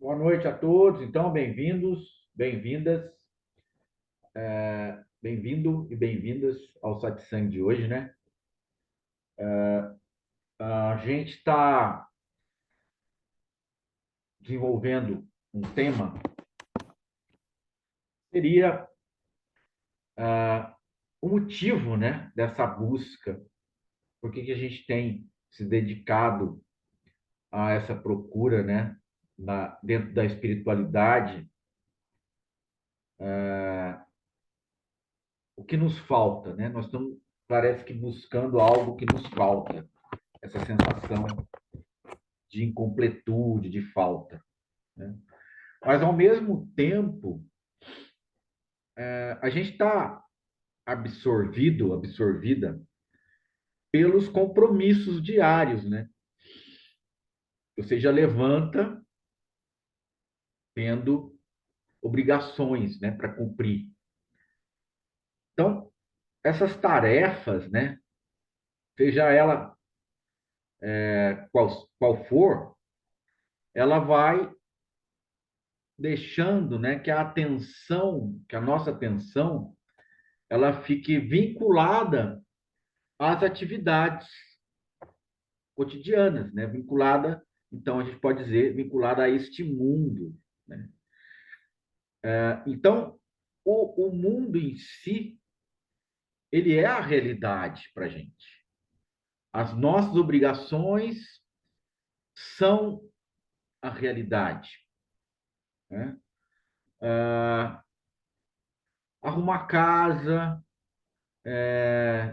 Boa noite a todos. Então, bem-vindos, bem-vindas, bem-vindo e bem-vindas ao Satsang de hoje, né? A gente está desenvolvendo um tema, seria o motivo, né, dessa busca, por que que a gente tem se dedicado a essa procura, né, dentro da espiritualidade, o que nos falta, né? Nós estamos, parece que buscando algo que nos falta, essa sensação de incompletude, de falta, né? Mas, ao mesmo tempo, a gente está absorvido, absorvida pelos compromissos diários, né? Você já levanta tendo obrigações, né, para cumprir. Então, essas tarefas, né, seja ela qual for, ela vai deixando, né, que a atenção, que a nossa atenção, ela fique vinculada às atividades cotidianas, né? Vinculada, então a gente pode dizer, vinculada a este mundo, né? Então, o mundo em si, ele é a realidade para a gente. As nossas obrigações são a realidade, né? Arrumar casa,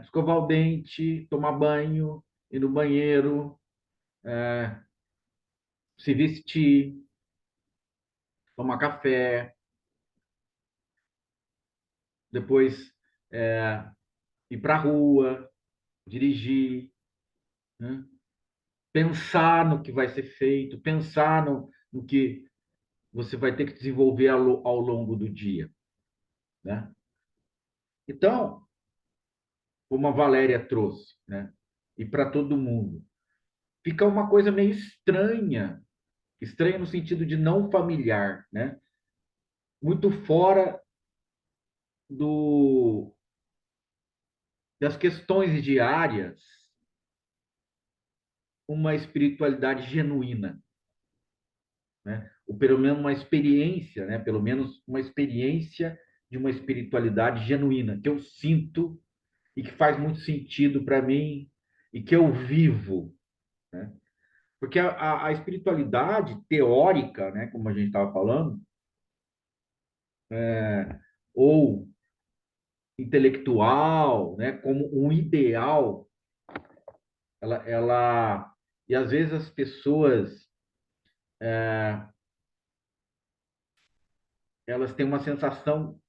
escovar o dente, tomar banho, ir no banheiro, se vestir, tomar café, depois ir para a rua, dirigir, né? Pensar no que vai ser feito, pensar no que você vai ter que desenvolver ao longo do dia, né? Então, como a Valéria trouxe, né? E para todo mundo, fica uma coisa meio estranha, estranha no sentido de não familiar, né? Muito fora do das questões diárias, uma espiritualidade genuína, né? Ou pelo menos uma experiência, né? Pelo menos uma experiência de uma espiritualidade genuína que eu sinto e que faz muito sentido para mim e que eu vivo, né? Porque a espiritualidade teórica, né, como a gente estava falando, ou intelectual, né, como um ideal, ela e às vezes as pessoas elas têm uma sensação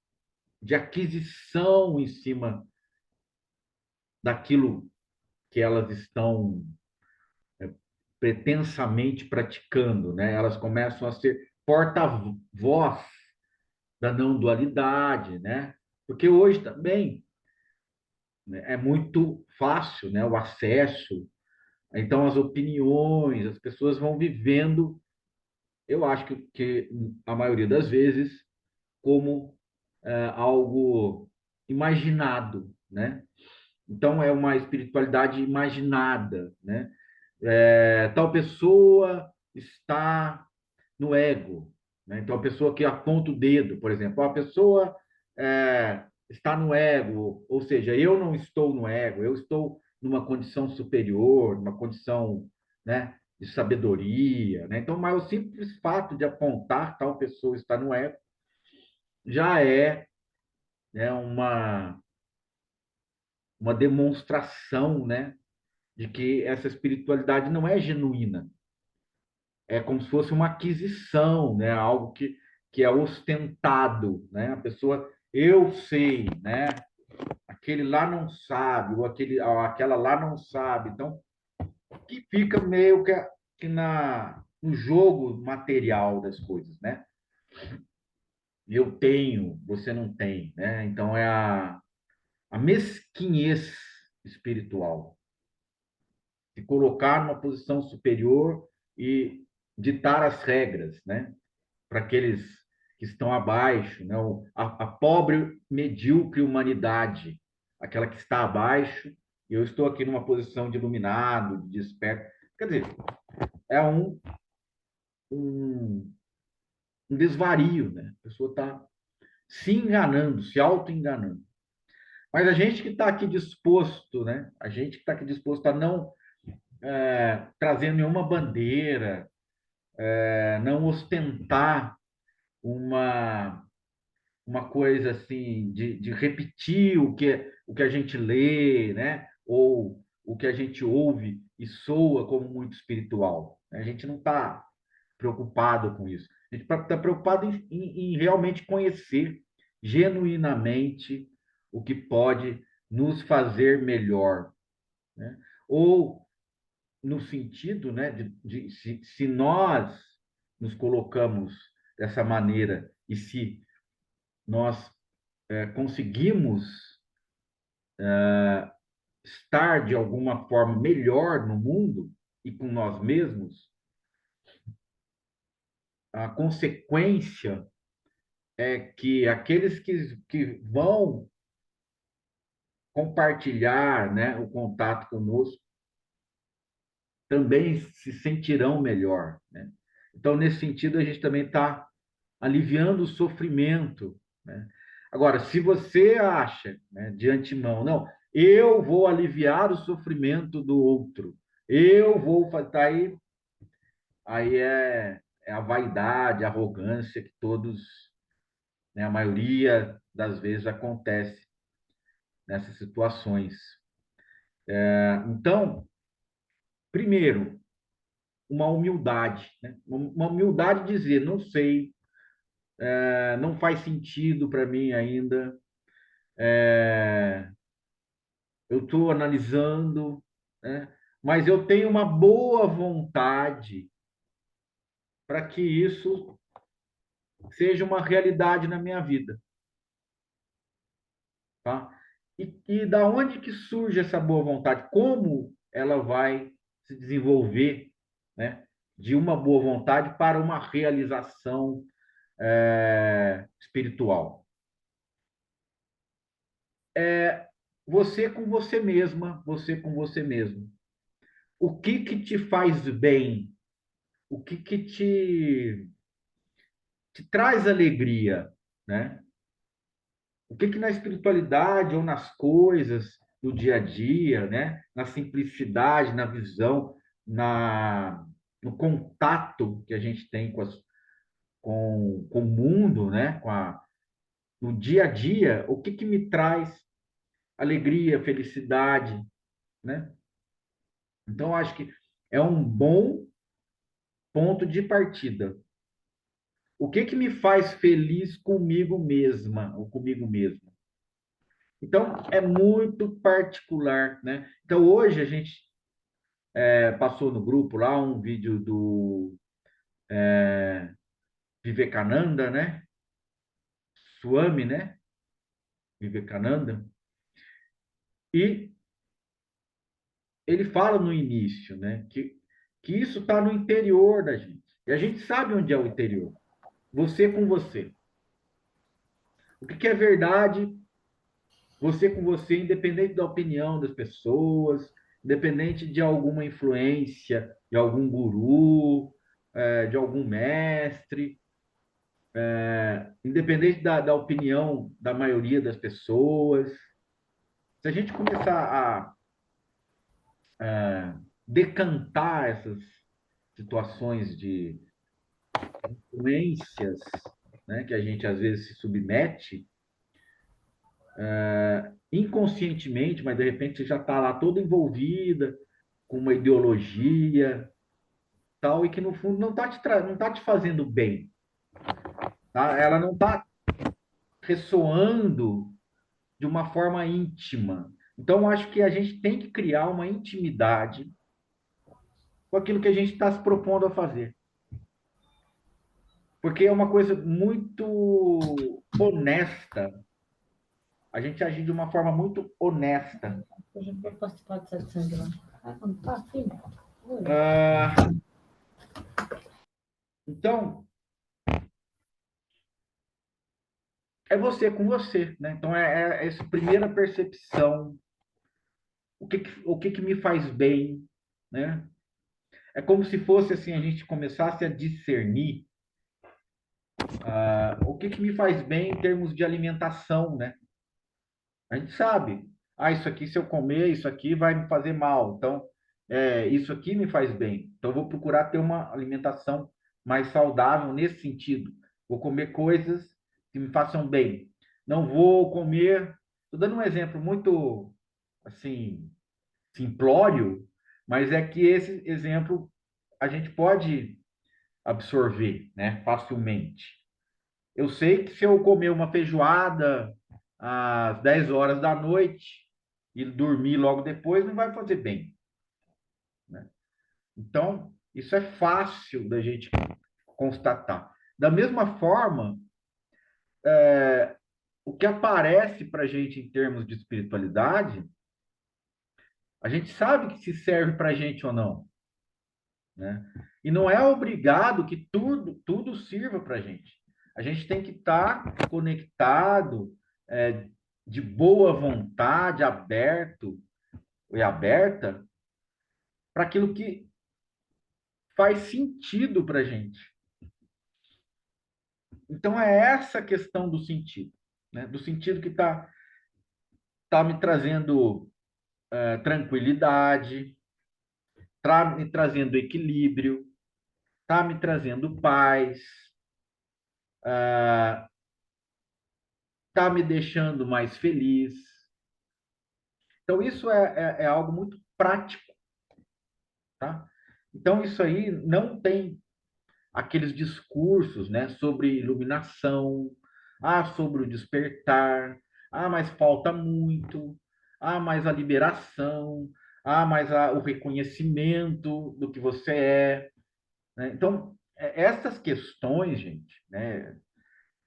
de aquisição em cima daquilo que elas estão pretensamente praticando, né? Elas começam a ser porta-voz da não dualidade, né? Porque hoje também, né, é muito fácil, né, o acesso, então as opiniões, as pessoas vão vivendo, eu acho que a maioria das vezes, como algo imaginado, né? Então é uma espiritualidade imaginada, né? Tal pessoa está no ego, né? Então a pessoa que aponta o dedo, por exemplo, a pessoa está no ego, ou seja, eu não estou no ego, eu estou numa condição superior, numa condição, né, de sabedoria, né? Então, mas o simples fato de apontar tal pessoa está no ego já é, né, uma demonstração, né, de que essa espiritualidade não é genuína. É como se fosse uma aquisição, né? Algo que é ostentado, né? A pessoa, eu sei, né? Aquele lá não sabe, ou aquela lá não sabe. Então, que fica meio que no jogo material das coisas, né? Eu tenho, você não tem, né? Então, é a mesquinhez espiritual. Se colocar numa posição superior e ditar as regras, né? para aqueles que estão abaixo, né? A pobre, medíocre humanidade, aquela que está abaixo, e eu estou aqui numa posição de iluminado, de desperto. Quer dizer, é um, um desvario, né? A pessoa está se enganando, se auto-enganando. Mas a gente que está aqui disposto, né? A gente que está aqui disposto a não trazer nenhuma bandeira, não ostentar uma coisa assim de repetir o que a gente lê, né? Ou o que a gente ouve e soa como muito espiritual. A gente não está preocupado com isso. A gente está preocupado em realmente conhecer genuinamente o que pode nos fazer melhor, né? Ou no sentido, né, se nós nos colocamos dessa maneira e se nós conseguimos estar de alguma forma melhor no mundo e com nós mesmos, a consequência é que aqueles que vão compartilhar, né, o contato conosco também se sentirão melhor, né? Então, nesse sentido, a gente também está aliviando o sofrimento, né? Agora, se você acha, né, de antemão, não, eu vou aliviar o sofrimento do outro, eu vou fazer, tá aí é a vaidade, a arrogância que todos, né, a maioria das vezes acontece nessas situações. Então, primeiro, uma humildade, né? Uma humildade de dizer, não sei, não faz sentido para mim ainda, eu estou analisando, né? Mas eu tenho uma boa vontade para que isso seja uma realidade na minha vida, tá? E da onde que surge essa boa vontade? Como ela vai se desenvolver, né? De uma boa vontade para uma realização espiritual. Você com você mesma, você com você mesmo. O que que te faz bem? O que que te traz alegria, né? O que que na espiritualidade ou nas coisas do dia a dia, né? Na simplicidade, na visão, no contato que a gente tem com o mundo, né? No dia a dia, o que que me traz alegria, felicidade, né? Então, eu acho que é um bom ponto de partida. O que que me faz feliz comigo mesma ou comigo mesmo? Então, é muito particular, né? Então, hoje a gente passou no grupo lá um vídeo do Vivekananda, né? Swami, né? Vivekananda. E ele fala no início, né? Que isso está no interior da gente. E a gente sabe onde é o interior. Você com você. O que que é verdade, você com você, independente da opinião das pessoas, independente de alguma influência, de algum guru, de algum mestre, independente da opinião da maioria das pessoas. Se a gente começar a decantar essas situações de influências, né, que a gente às vezes se submete, inconscientemente, mas de repente você já está lá toda envolvida com uma ideologia tal, e que no fundo não tá te fazendo bem, tá? Ela não está ressoando de uma forma íntima. Então, acho que a gente tem que criar uma intimidade com aquilo que a gente está se propondo a fazer. Porque é uma coisa muito honesta. A gente agir de uma forma muito honesta. A gente vai participar de 700 lá. Ah, não tá, filho? Ah, então, é você com você, né? Então é essa primeira percepção, o que me faz bem, né? É como se fosse assim, a gente começasse a discernir o que me faz bem em termos de alimentação, né? A gente sabe, isso aqui se eu comer, isso aqui vai me fazer mal. Então, isso aqui me faz bem. Então, eu vou procurar ter uma alimentação mais saudável nesse sentido. Vou comer coisas que me façam bem. Não vou comer. Estou dando um exemplo muito assim simplório, mas é que esse exemplo a gente pode absorver, né, facilmente. Eu sei que se eu comer uma feijoada às 10 horas da noite e dormir logo depois, não vai fazer bem, né? Então, isso é fácil da gente constatar. Da mesma forma, o que aparece para a gente em termos de espiritualidade, a gente sabe que se serve para a gente ou não, né? E não é obrigado que tudo sirva para a gente. A gente tem que estar conectado, é, de boa vontade, aberto e aberta para aquilo que faz sentido para a gente. Então é essa questão do sentido, né? Do sentido que tá me trazendo tranquilidade, tá me trazendo equilíbrio, tá me trazendo paz, tá me deixando mais feliz. Então, isso é algo muito prático, tá? Então, isso aí não tem aqueles discursos, né, sobre iluminação, sobre o despertar, mas falta muito, mas a liberação, mas o reconhecimento do que você é, né? Então, essas questões, gente, né,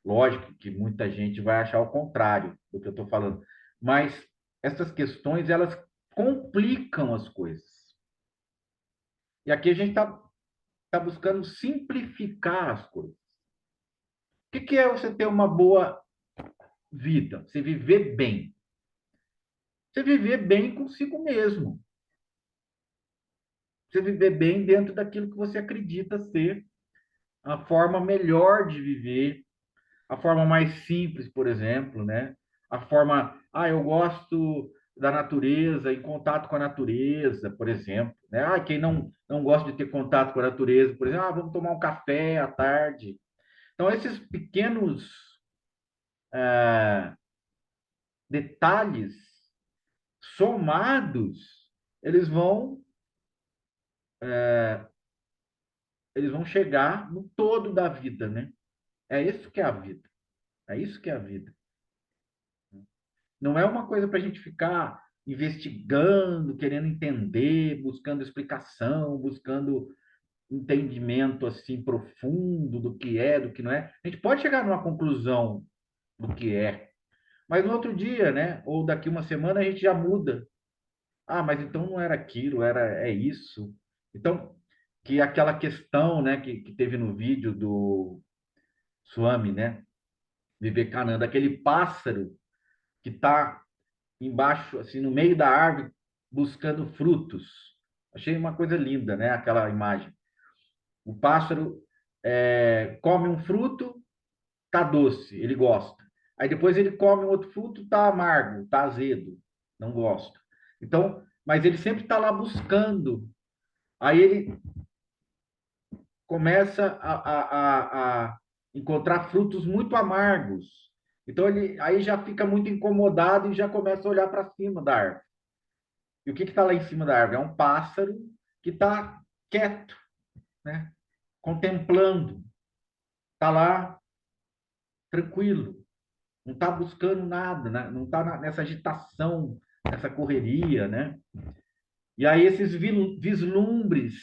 lógico que muita gente vai achar o contrário do que eu estou falando, mas essas questões, elas complicam as coisas. E aqui a gente tá buscando simplificar as coisas. O que é você ter uma boa vida? Você viver bem. Você viver bem consigo mesmo. Você viver bem dentro daquilo que você acredita ser a forma melhor de viver, a forma mais simples, por exemplo, né? A forma, eu gosto da natureza, em contato com a natureza, por exemplo, né? Quem não gosta de ter contato com a natureza, por exemplo, vamos tomar um café à tarde. Então, esses pequenos detalhes somados, eles vão eles vão chegar no todo da vida, né? É isso que é a vida. É isso que é a vida. Não é uma coisa para a gente ficar investigando, querendo entender, buscando explicação, buscando entendimento assim profundo do que é, do que não é. A gente pode chegar numa conclusão do que é, mas no outro dia, né? Ou daqui uma semana a gente já muda. Mas então não era aquilo, é isso. Então, que aquela questão, né, que teve no vídeo do Swami, né, Vivekananda, aquele pássaro que está embaixo, assim, no meio da árvore, buscando frutos. Achei uma coisa linda, né, aquela imagem. O pássaro come um fruto, tá doce, ele gosta. Aí depois ele come um outro fruto, tá amargo, tá azedo, não gosta. Então, mas ele sempre está lá buscando. Aí ele começa a encontrar frutos muito amargos. Então ele aí já fica muito incomodado e já começa a olhar para cima da árvore. E o que está lá em cima da árvore? É um pássaro que está quieto, né? Contemplando, está lá tranquilo, não está buscando nada, né? Não está nessa agitação, nessa correria, né? E aí esses vislumbres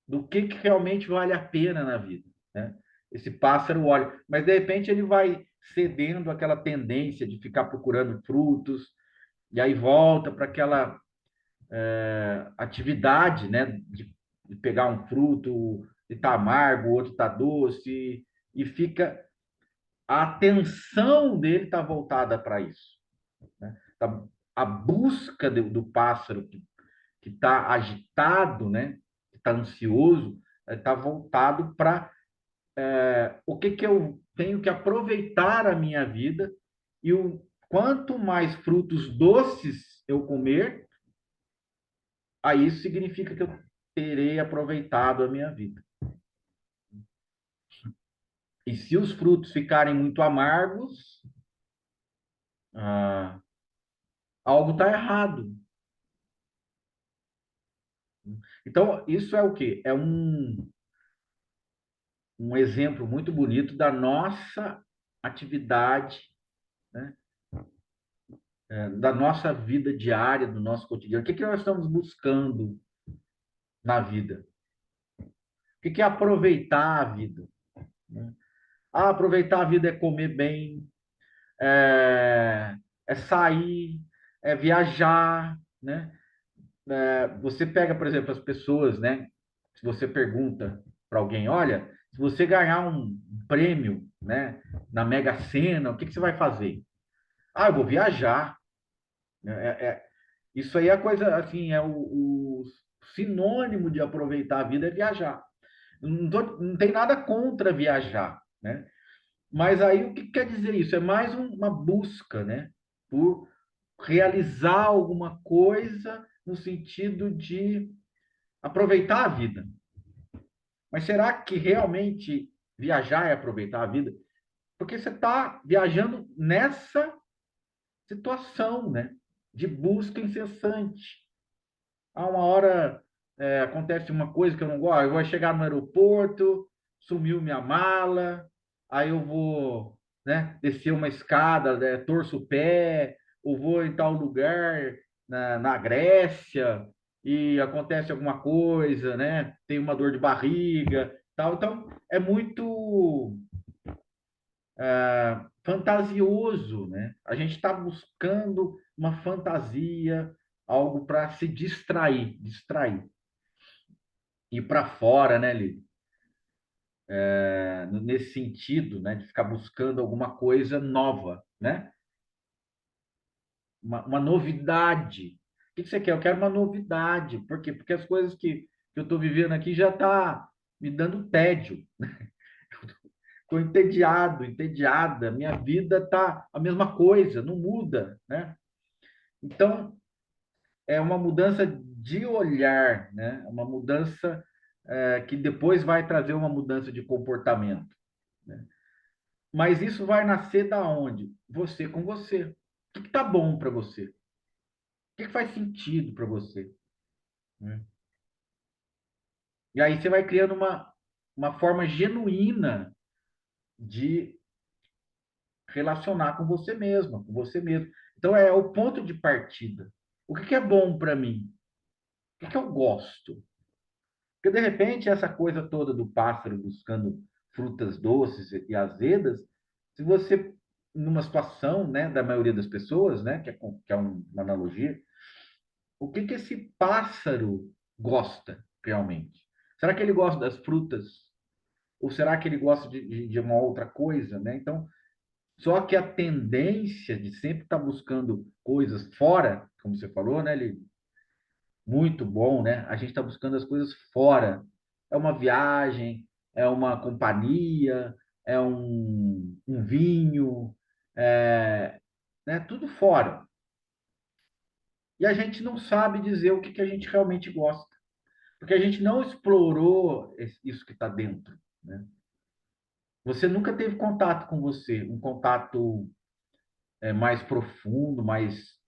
do que realmente vale a pena na vida, né? Esse pássaro olha, mas de repente ele vai cedendo àquela tendência de ficar procurando frutos, e aí volta para aquela atividade, né? De pegar um fruto, de tá amargo, o outro tá doce, e fica a atenção dele está voltada para isso, né? A busca do pássaro que está agitado, né? Que está ansioso, está voltado para o que, que eu tenho que aproveitar a minha vida e quanto mais frutos doces eu comer, aí isso significa que eu terei aproveitado a minha vida. E se os frutos ficarem muito amargos, ah, algo está errado. Então, isso é o quê? É um exemplo muito bonito da nossa atividade, né? Da nossa vida diária, do nosso cotidiano. O que, que nós estamos buscando na vida? O que, que é aproveitar a vida? Né? Ah, aproveitar a vida é comer bem, é sair, é viajar, né? Você pega, por exemplo, as pessoas, né? Se você pergunta para alguém, olha, se você ganhar um prêmio, né, na Mega Sena, o que que você vai fazer? Ah, eu vou viajar. Isso aí é a coisa, assim, o sinônimo de aproveitar a vida é viajar. Não tem nada contra viajar, né? Mas aí o que quer dizer isso? É mais uma busca, né? Por realizar alguma coisa no sentido de aproveitar a vida. Mas será que realmente viajar é aproveitar a vida? Porque você está viajando nessa situação, né? De busca incessante. A uma hora acontece uma coisa que eu não gosto, eu vou chegar no aeroporto, sumiu minha mala, aí eu vou, né, descer uma escada, né, torço o pé, ou vou em tal lugar na Grécia e acontece alguma coisa, né? Tem uma dor de barriga, tal. Então é muito fantasioso, né? A gente está buscando uma fantasia, algo para se distrair. Ir para fora, né, Li? Nesse sentido, né, de ficar buscando alguma coisa nova, né? Uma novidade. O que você quer? Eu quero uma novidade. Por quê? Porque as coisas que eu estou vivendo aqui já tá me dando tédio. Estou entediado, entediada. Minha vida tá a mesma coisa, não muda, né? Então, é uma mudança de olhar, né? Uma mudança que depois vai trazer uma mudança de comportamento, né? Mas isso vai nascer da onde? Você com você. O que está bom para você? O que faz sentido para você? Né? E aí você vai criando uma forma genuína de relacionar com você mesma, com você mesmo. Então é o ponto de partida. O que é bom para mim? O que eu gosto? Porque, de repente, essa coisa toda do pássaro buscando frutas doces e azedas, se você, numa situação, né, da maioria das pessoas, né, que é uma analogia, o que que esse pássaro gosta realmente? Será que ele gosta das frutas? Ou será que ele gosta de uma outra coisa, né? Então, só que a tendência de sempre estar buscando coisas fora, como você falou, né, muito bom, né? A gente está buscando as coisas fora. É uma viagem, é uma companhia, é um vinho, né? Tudo fora. E a gente não sabe dizer o que, que a gente realmente gosta, porque a gente não explorou isso que está dentro, né? Você nunca teve contato com você, um contato mais profundo, mais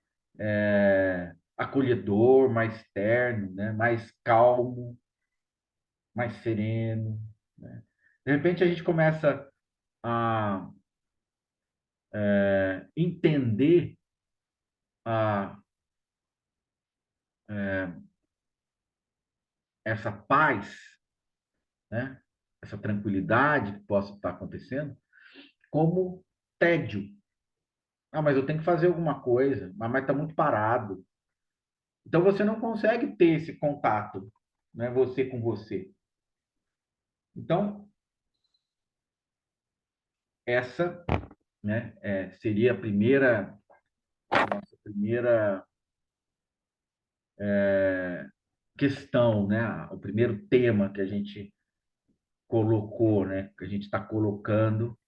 acolhedor, mais terno, né? Mais calmo, mais sereno, né? De repente a gente começa a entender a, essa paz, né? Essa tranquilidade que possa estar acontecendo, como tédio. Ah, mas eu tenho que fazer alguma coisa, mas está muito parado. Então você não consegue ter esse contato, né? Você com você. Então, essa, né, seria a nossa primeira questão, né? O primeiro tema que a gente colocou, né? Que a gente está colocando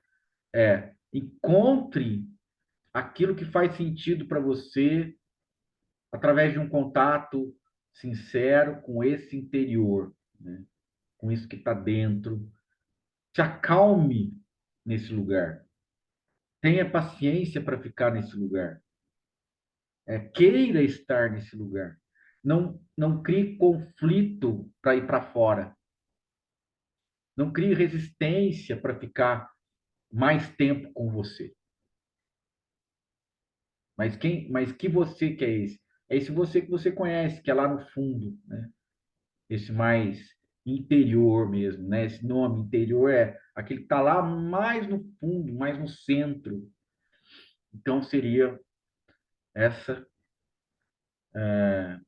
encontre aquilo que faz sentido para você através de um contato sincero com esse interior, né? Com isso que está dentro. Se acalme nesse lugar. Tenha paciência para ficar nesse lugar. Queira estar nesse lugar. Não crie conflito para ir para fora. Não crie resistência para ficar mais tempo com você. Mas que você que é esse? É esse você que você conhece, que é lá no fundo, né? Esse mais interior mesmo, né? Esse nome interior é aquele que está lá mais no fundo, mais no centro. Então seria essa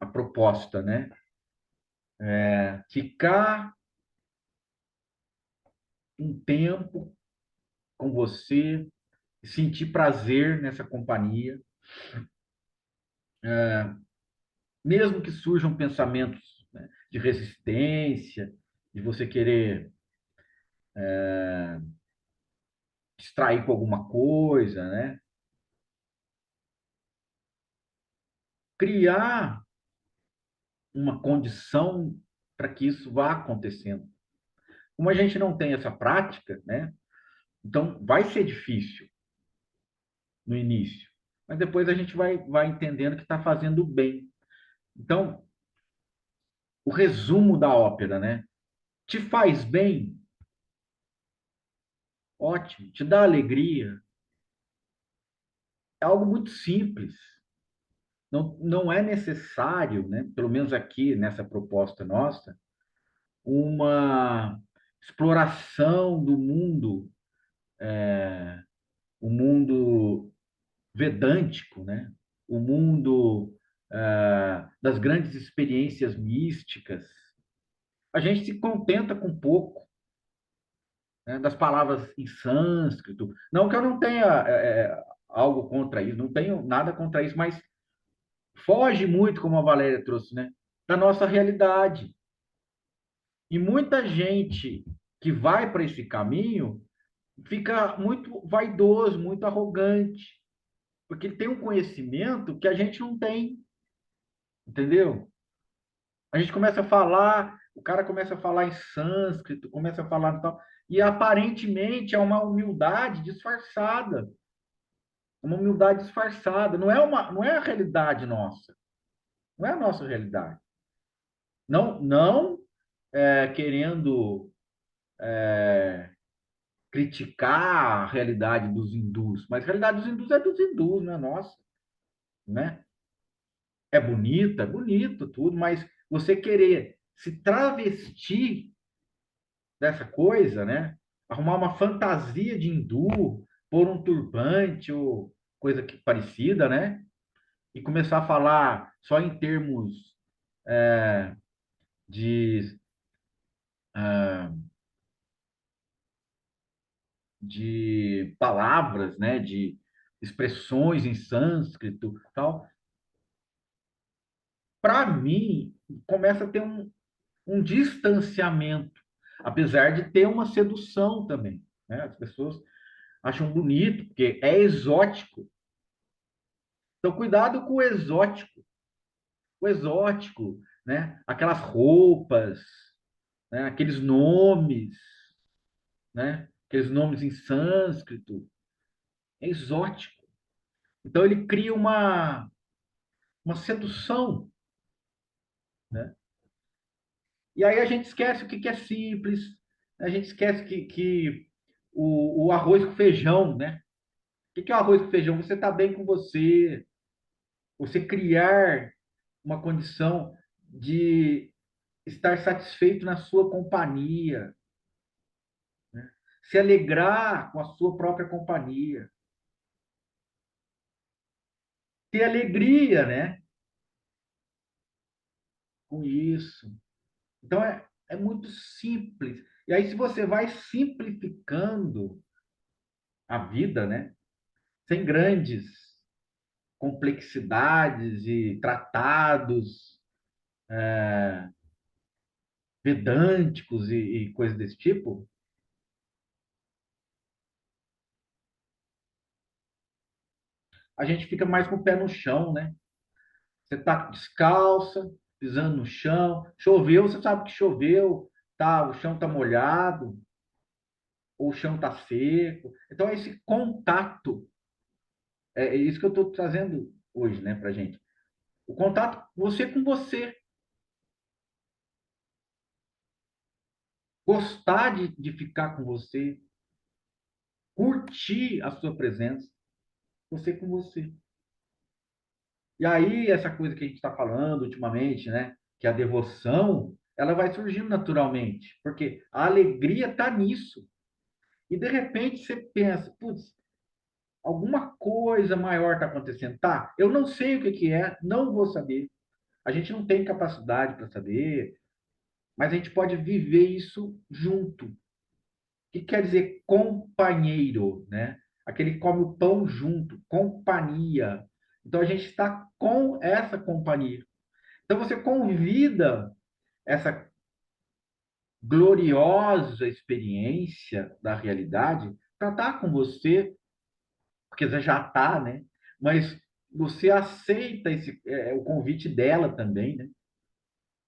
a proposta, né? Ficar um tempo com você, sentir prazer nessa companhia, mesmo que surjam pensamentos, né, de resistência, de você querer distrair com alguma coisa, né? Criar uma condição para que isso vá acontecendo. Como a gente não tem essa prática, né? Então vai ser difícil no início, mas depois a gente vai entendendo que está fazendo bem. Então, o resumo da ópera, né? Te faz bem? Ótimo. Te dá alegria? É algo muito simples. Não é necessário, né? Pelo menos aqui nessa proposta nossa, uma exploração do mundo, o mundo vedântico, né? O mundo das grandes experiências místicas. A gente se contenta com pouco, né? Das palavras em sânscrito. Não que eu não tenha algo contra isso, não tenho nada contra isso, mas foge muito, como a Valéria trouxe, né? Da nossa realidade. E muita gente que vai para esse caminho fica muito vaidoso, muito arrogante, porque ele tem um conhecimento que a gente não tem, entendeu? A gente começa a falar, o cara começa a falar em sânscrito, começa a falar tal, e aparentemente é uma humildade disfarçada, não é a realidade nossa, não é a nossa realidade. Não querendo criticar a realidade dos hindus, mas a realidade dos hindus é dos hindus, não é nossa, né? É bonito tudo, mas você querer se travestir dessa coisa, né? Arrumar uma fantasia de hindu, pôr um turbante ou coisa que parecida, né? E começar a falar só em termos de, ah, de palavras, né? De expressões em sânscrito, tal. Para mim, começa a ter um distanciamento, apesar de ter uma sedução também, né? As pessoas acham bonito, porque é exótico. Então, cuidado com o exótico, né? Aquelas roupas, né? Aqueles nomes, né? Aqueles nomes em sânscrito, é exótico. Então, ele cria uma sedução, né? E aí a gente esquece o que é simples, a gente esquece que o arroz com feijão, né? O que é o arroz com feijão? Você está bem com você criar uma condição de estar satisfeito na sua companhia, né? Se alegrar com a sua própria companhia, ter alegria, né? Com isso. Então é muito simples. E aí, se você vai simplificando, a vida, né? Sem grandes complexidades e tratados vedânticos e coisas desse tipo, a gente fica mais com o pé no chão, né? Você tá descalça, pisando no chão, choveu, você sabe que choveu, tá, o chão tá molhado, ou o chão tá seco. Então, esse contato, é isso que eu estou trazendo hoje, né, pra gente. O contato, você com você, gostar de ficar com você, curtir a sua presença, você com você. E aí, essa coisa que a gente está falando ultimamente, né? Que a devoção, ela vai surgindo naturalmente, porque a alegria está nisso. E de repente você pensa, putz, alguma coisa maior está acontecendo. Tá, eu não sei o que que é, não vou saber. A gente não tem capacidade para saber, mas a gente pode viver isso junto. O que quer dizer companheiro, né? Aquele que come o pão junto, companhia. Então a gente está com essa companhia. Então você convida essa gloriosa experiência da realidade para estar com você, porque você já está, né? Mas você aceita o convite dela também, né?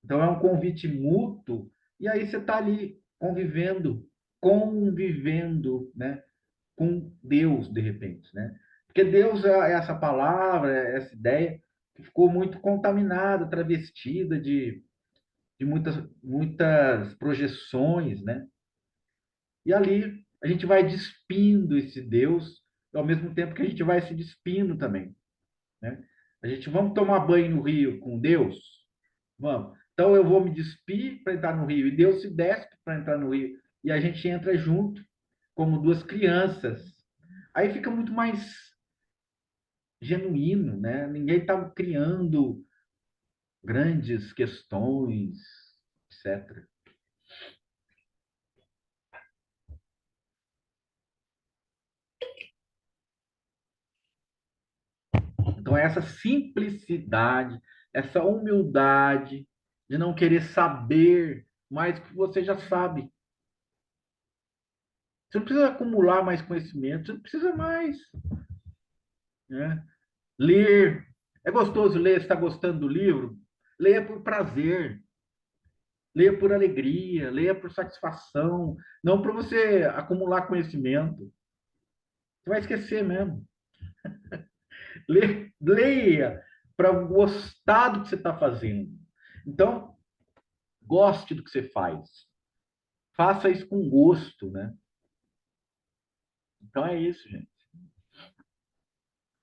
Então é um convite mútuo, e aí você está ali convivendo, né? Com Deus, de repente, né? Porque Deus é essa palavra, é essa ideia que ficou muito contaminada, travestida de muitas projeções, né? E ali a gente vai despindo esse Deus, ao mesmo tempo que a gente vai se despindo também, né? A gente vamos tomar banho no rio com Deus? Vamos. Então eu vou me despir para entrar no rio e Deus se despe para entrar no rio e a gente entra junto como duas crianças. Aí fica muito mais genuíno, né? Ninguém está criando grandes questões, etc. Então, essa simplicidade, essa humildade de não querer saber mais do que você já sabe. Você não precisa acumular mais conhecimento, você não precisa mais, né? Ler. É gostoso ler, você está gostando do livro? Leia por prazer, leia por alegria, leia por satisfação, não para você acumular conhecimento. Você vai esquecer mesmo. Leia para gostar do que você está fazendo. Então, goste do que você faz. Faça isso com gosto, né? Então é isso, gente.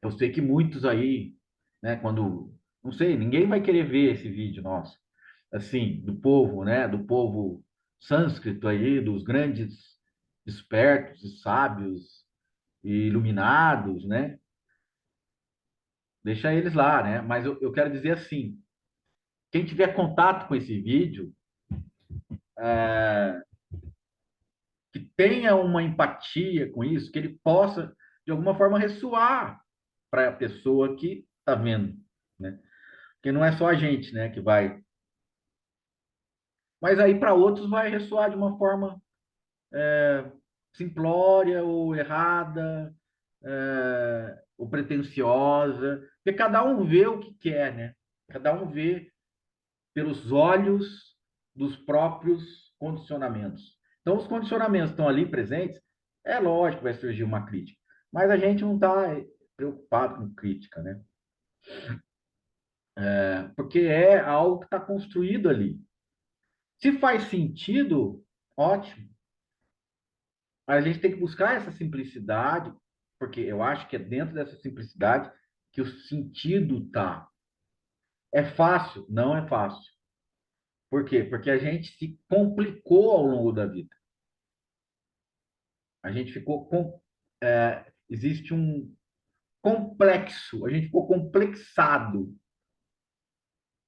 Eu sei que muitos aí, né, quando, não sei, ninguém vai querer ver esse vídeo nosso, assim, do povo, né, do povo sânscrito aí, dos grandes espertos e sábios e iluminados, né? Deixa eles lá, né? Mas eu quero dizer assim, quem tiver contato com esse vídeo, que tenha uma empatia com isso, que ele possa, de alguma forma, ressoar para a pessoa que está vendo, né? Porque não é só a gente, né, que vai. Mas aí para outros vai ressoar de uma forma simplória ou errada, ou pretensiosa, porque cada um vê o que quer, né? Cada um vê pelos olhos dos próprios condicionamentos. Então, os condicionamentos estão ali presentes, é lógico que vai surgir uma crítica, mas a gente não está preocupado com crítica, né? Porque é algo que está construído ali. Se faz sentido, ótimo. Mas a gente tem que buscar essa simplicidade, porque eu acho que é dentro dessa simplicidade que o sentido está. É fácil? Não é fácil. Por quê? Porque a gente se complicou ao longo da vida. A gente ficou com. Existe um complexo, a gente ficou complexado.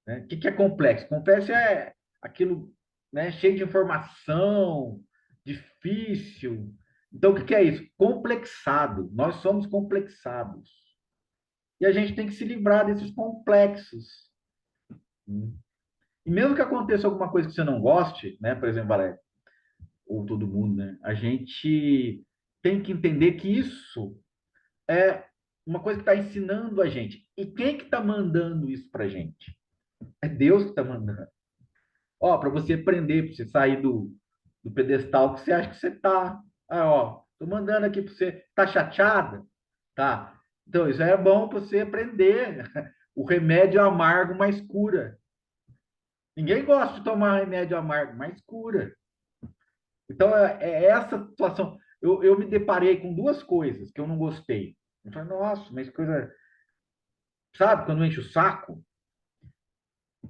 Né? O que que é complexo? Complexo é aquilo, né, cheio de informação, difícil. Então, o que é isso? Complexado. Nós somos complexados. E a gente tem que se livrar desses complexos. E mesmo que aconteça alguma coisa que você não goste, né? Por exemplo, Valéria, ou todo mundo, né? A gente tem que entender que isso é uma coisa que está ensinando a gente. E quem que está mandando isso para a gente? É Deus que está mandando. Ó, para você aprender, para você sair do pedestal que você acha que você está. Ah, ó, tô mandando aqui para você. Tá chateada? Tá. Então, isso é bom para você aprender. O remédio amargo mais cura. Ninguém gosta de tomar remédio amargo, mas cura. Então, é essa situação. Eu me deparei com duas coisas que eu não gostei. Eu falei, nossa, mas coisa. Sabe, quando enche o saco?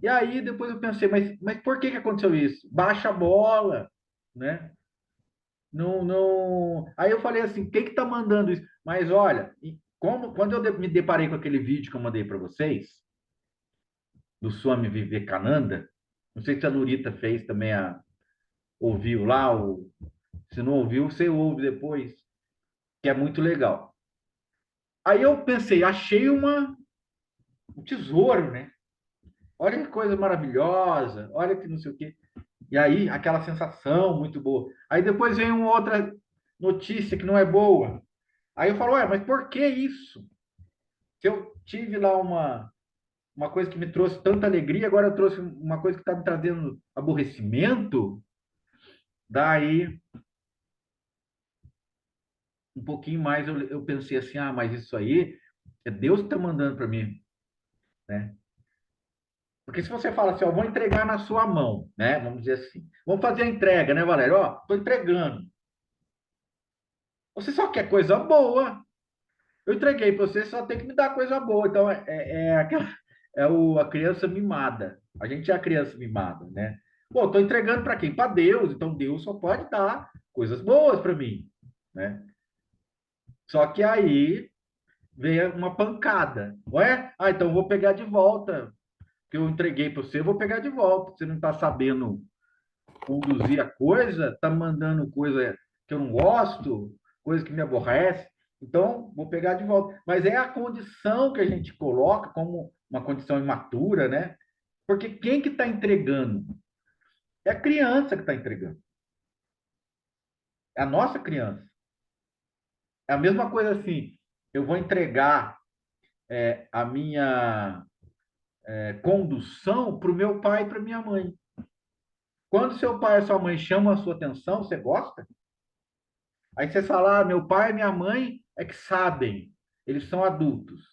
E aí depois eu pensei, mas por que que aconteceu isso? Baixa a bola, né? Não, não. Aí eu falei assim, quem que tá mandando isso? Mas olha, quando eu me deparei com aquele vídeo que eu mandei para vocês, do Swami Vivekananda, não sei se a Nurita fez também, ouviu lá, se não ouviu, você ouve depois, que é muito legal. Aí eu pensei, achei um tesouro, né? Olha que coisa maravilhosa, olha que não sei o quê. E aí, aquela sensação muito boa. Aí depois vem uma outra notícia que não é boa. Aí eu falo, ué, mas por que isso? Se eu tive lá uma coisa que me trouxe tanta alegria, agora eu trouxe uma coisa que está me trazendo aborrecimento, daí um pouquinho mais eu pensei assim, ah, mas isso aí é Deus que está mandando para mim, né? Porque se você fala assim, ó, vou entregar na sua mão, né? Vamos dizer assim. Vamos fazer a entrega, né, Valério? Ó, tô entregando. Você só quer coisa boa. Eu entreguei para você, só tem que me dar coisa boa. Então, a criança mimada. A gente é a criança mimada, né? Pô, tô entregando para quem? Para Deus. Então, Deus só pode dar coisas boas para mim, né? Só que aí veio uma pancada. Ué? Ah, então eu vou pegar de volta. Que eu entreguei para você, eu vou pegar de volta. Você não está sabendo conduzir a coisa, tá mandando coisa que eu não gosto, coisa que me aborrece, então vou pegar de volta. Mas é a condição que a gente coloca como uma condição imatura, né? Porque quem que está entregando? É a criança que está entregando. É a nossa criança. É a mesma coisa assim, eu vou entregar a minha condução para o meu pai e para minha mãe. Quando seu pai e sua mãe chamam a sua atenção, você gosta? Aí você fala, ah, meu pai e minha mãe é que sabem, eles são adultos.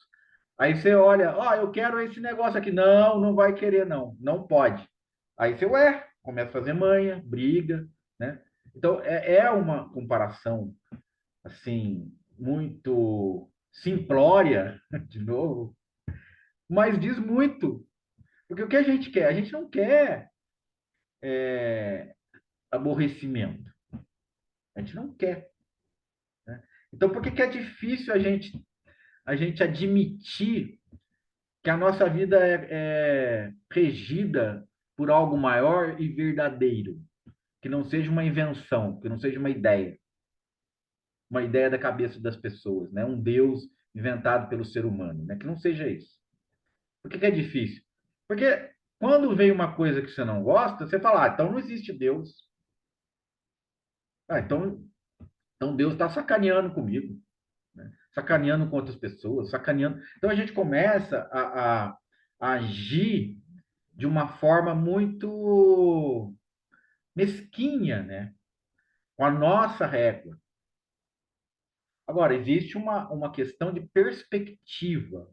Aí você olha, ó, eu quero esse negócio aqui. Não, não vai querer, não. Não pode. Aí você, ué, começa a fazer manha, briga, né? Então, é uma comparação, assim, muito simplória, de novo, mas diz muito. Porque o que a gente quer? A gente não quer aborrecimento. A gente não quer, né? Então, por que que é difícil a gente admitir que a nossa vida é regida por algo maior e verdadeiro, que não seja uma invenção, que não seja uma ideia da cabeça das pessoas, né? Um Deus inventado pelo ser humano, né? Que não seja isso. Por que que é difícil? Porque quando vem uma coisa que você não gosta, você fala, ah, então não existe Deus. Ah, então Deus está sacaneando comigo, né? Sacaneando com outras pessoas, sacaneando. Então a gente começa a agir de uma forma muito mesquinha, né? Com a nossa régua. Agora, existe uma questão de perspectiva.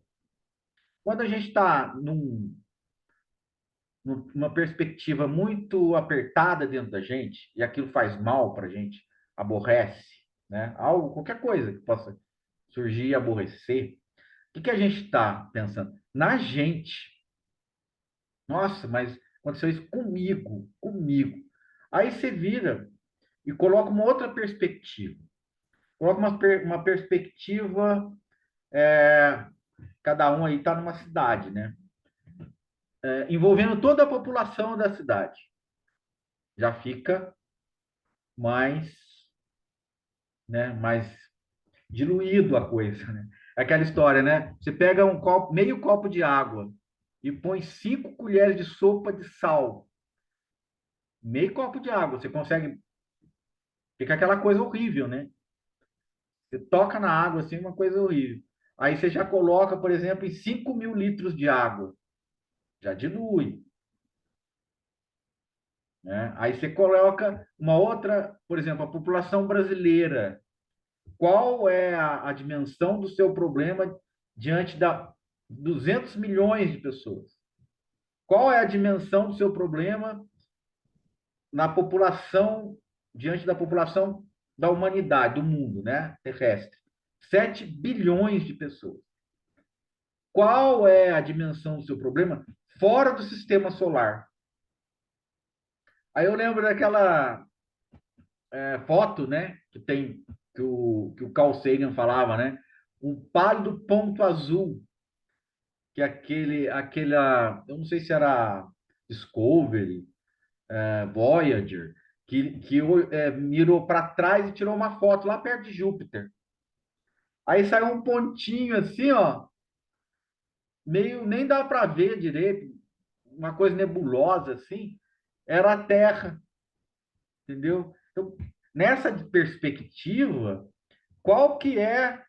Quando a gente está numa perspectiva muito apertada dentro da gente, e aquilo faz mal para a gente, aborrece, né? Algo, qualquer coisa que possa surgir e aborrecer, o que que a gente está pensando? Na gente. Nossa, mas aconteceu isso comigo. Aí você vira e coloca uma outra perspectiva. Coloca uma perspectiva, cada um aí está numa cidade, né? Envolvendo toda a população da cidade. Já fica mais né? Mais diluído a coisa, né? Aquela história, né? Você pega um copo, meio copo de água e põe 5 colheres de sopa de sal. Meio copo de água, você consegue. Fica aquela coisa horrível, né? Você toca na água assim, uma coisa horrível. Aí você já coloca, por exemplo, em 5.000 litros de água. Já dilui, né? Aí você coloca uma outra, por exemplo, a população brasileira. Qual é a dimensão do seu problema diante da 200 milhões de pessoas? Qual é a dimensão do seu problema na população, diante da população da humanidade, do mundo, né? Terrestre? 7 bilhões de pessoas. Qual é a dimensão do seu problema fora do sistema solar? Aí eu lembro daquela foto, né? Que o Carl Sagan falava, né? Um pálido ponto azul, que é eu não sei se era Discovery, Voyager, que mirou para trás e tirou uma foto lá perto de Júpiter. Aí saiu um pontinho assim, ó, meio nem dá para ver direito, uma coisa nebulosa assim, era a Terra, entendeu? Então, nessa perspectiva, qual que é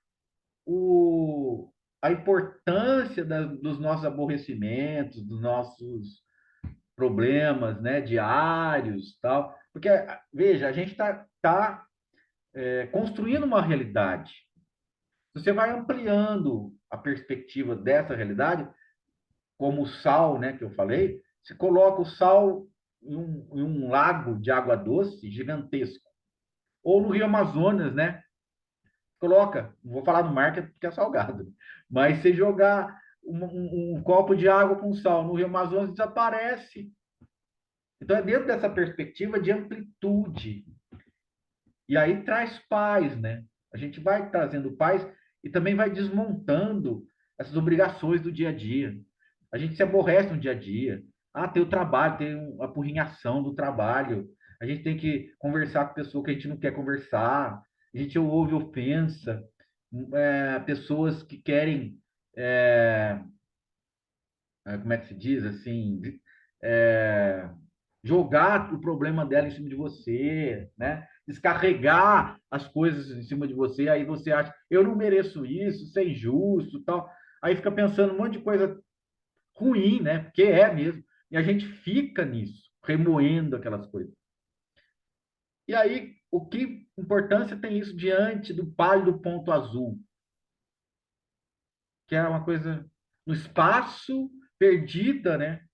a importância dos nossos aborrecimentos, dos nossos problemas, né, diários, tal? Porque, veja, a gente está construindo uma realidade. Você vai ampliando a perspectiva dessa realidade, como o sal, né, que eu falei, você coloca o sal em um lago de água doce gigantesco, ou no Rio Amazonas, né? Coloca, não vou falar no mar porque é salgado, mas se jogar um copo de água com sal no Rio Amazonas, desaparece. Então, é dentro dessa perspectiva de amplitude. E aí traz paz, né? A gente vai trazendo paz e também vai desmontando essas obrigações do dia a dia. A gente se aborrece no dia a dia. Ah, tem o trabalho, tem a apurrinhação do trabalho. A gente tem que conversar com pessoa que a gente não quer conversar. A gente ouve ofensa. Pessoas que querem, é, como é que se diz assim, é, jogar o problema dela em cima de você, né? Descarregar as coisas em cima de você, aí você acha, eu não mereço isso, isso é injusto, tal. Aí fica pensando um monte de coisa ruim, né? Porque é mesmo. E a gente fica nisso, remoendo aquelas coisas. E aí, o que importância tem isso diante do pálido ponto azul, que é uma coisa no espaço perdida, né?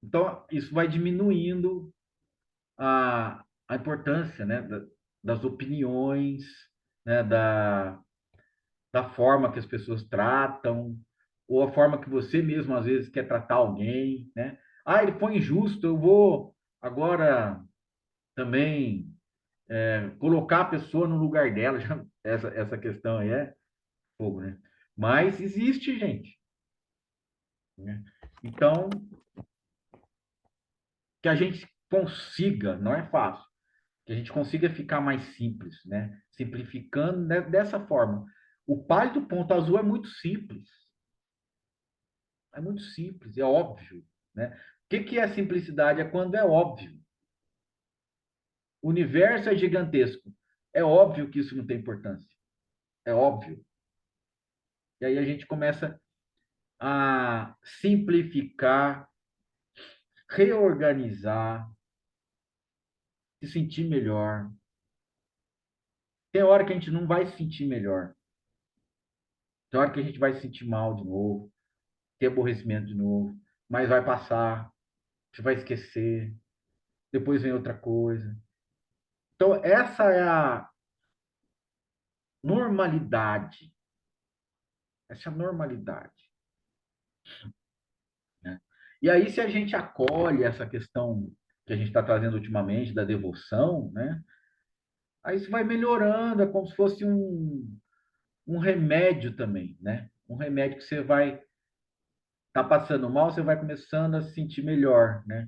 Então, isso vai diminuindo a importância, né, das opiniões, né, da forma que as pessoas tratam, ou a forma que você mesmo às vezes quer tratar alguém, né? Ah, ele foi injusto, eu vou agora também colocar a pessoa no lugar dela. Já, essa questão aí é fogo, né? Mas existe, gente, né? Então, que a gente consiga, não é fácil, que a gente consiga ficar mais simples, né? Simplificando, né, dessa forma. O pálido ponto azul é muito simples, é óbvio, né? O que é simplicidade? É quando é óbvio. O universo é gigantesco. É óbvio que isso não tem importância. É óbvio. E aí a gente começa a simplificar, reorganizar, se sentir melhor. Tem hora que a gente não vai se sentir melhor. Tem hora que a gente vai se sentir mal de novo, ter aborrecimento de novo, mas vai passar, você vai esquecer, depois vem outra coisa. Então, essa é a normalidade. Essa é a normalidade, né? E aí, se a gente acolhe essa questão que a gente está trazendo ultimamente da devoção, né? Aí isso vai melhorando, é como se fosse um remédio também, né? Um remédio que você vai tá passando mal, você vai começando a se sentir melhor, né?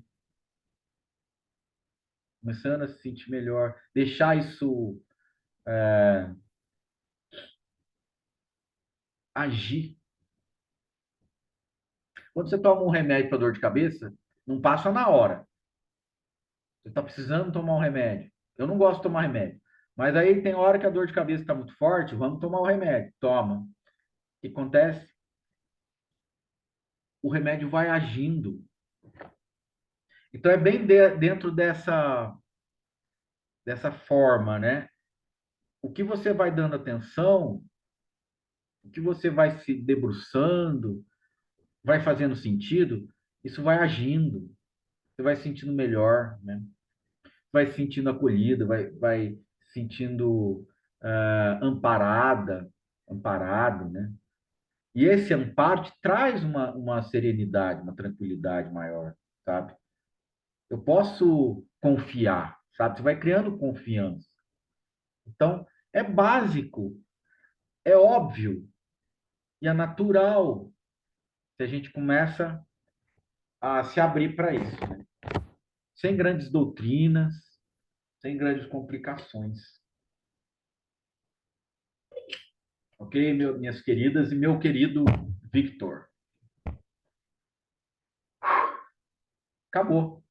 Começando a se sentir melhor, deixar isso. agir. Quando você toma um remédio para dor de cabeça, não passa na hora. Você está precisando tomar um remédio. Eu não gosto de tomar remédio. Mas aí tem hora que a dor de cabeça está muito forte, vamos tomar o remédio. Toma. O que acontece? O remédio vai agindo. Então é bem dentro dessa forma, né? O que você vai dando atenção, o que você vai se debruçando, vai fazendo sentido, isso vai agindo. Você vai se sentindo melhor, né? Vai se sentindo acolhida, vai se sentindo amparado, né? E esse amparo te traz uma serenidade, uma tranquilidade maior, sabe? Eu posso confiar, sabe? Você vai criando confiança. Então, é básico, é óbvio e é natural se a gente começa a se abrir para isso, né? Sem grandes doutrinas, sem grandes complicações. Ok, minhas queridas e meu querido Victor? Acabou.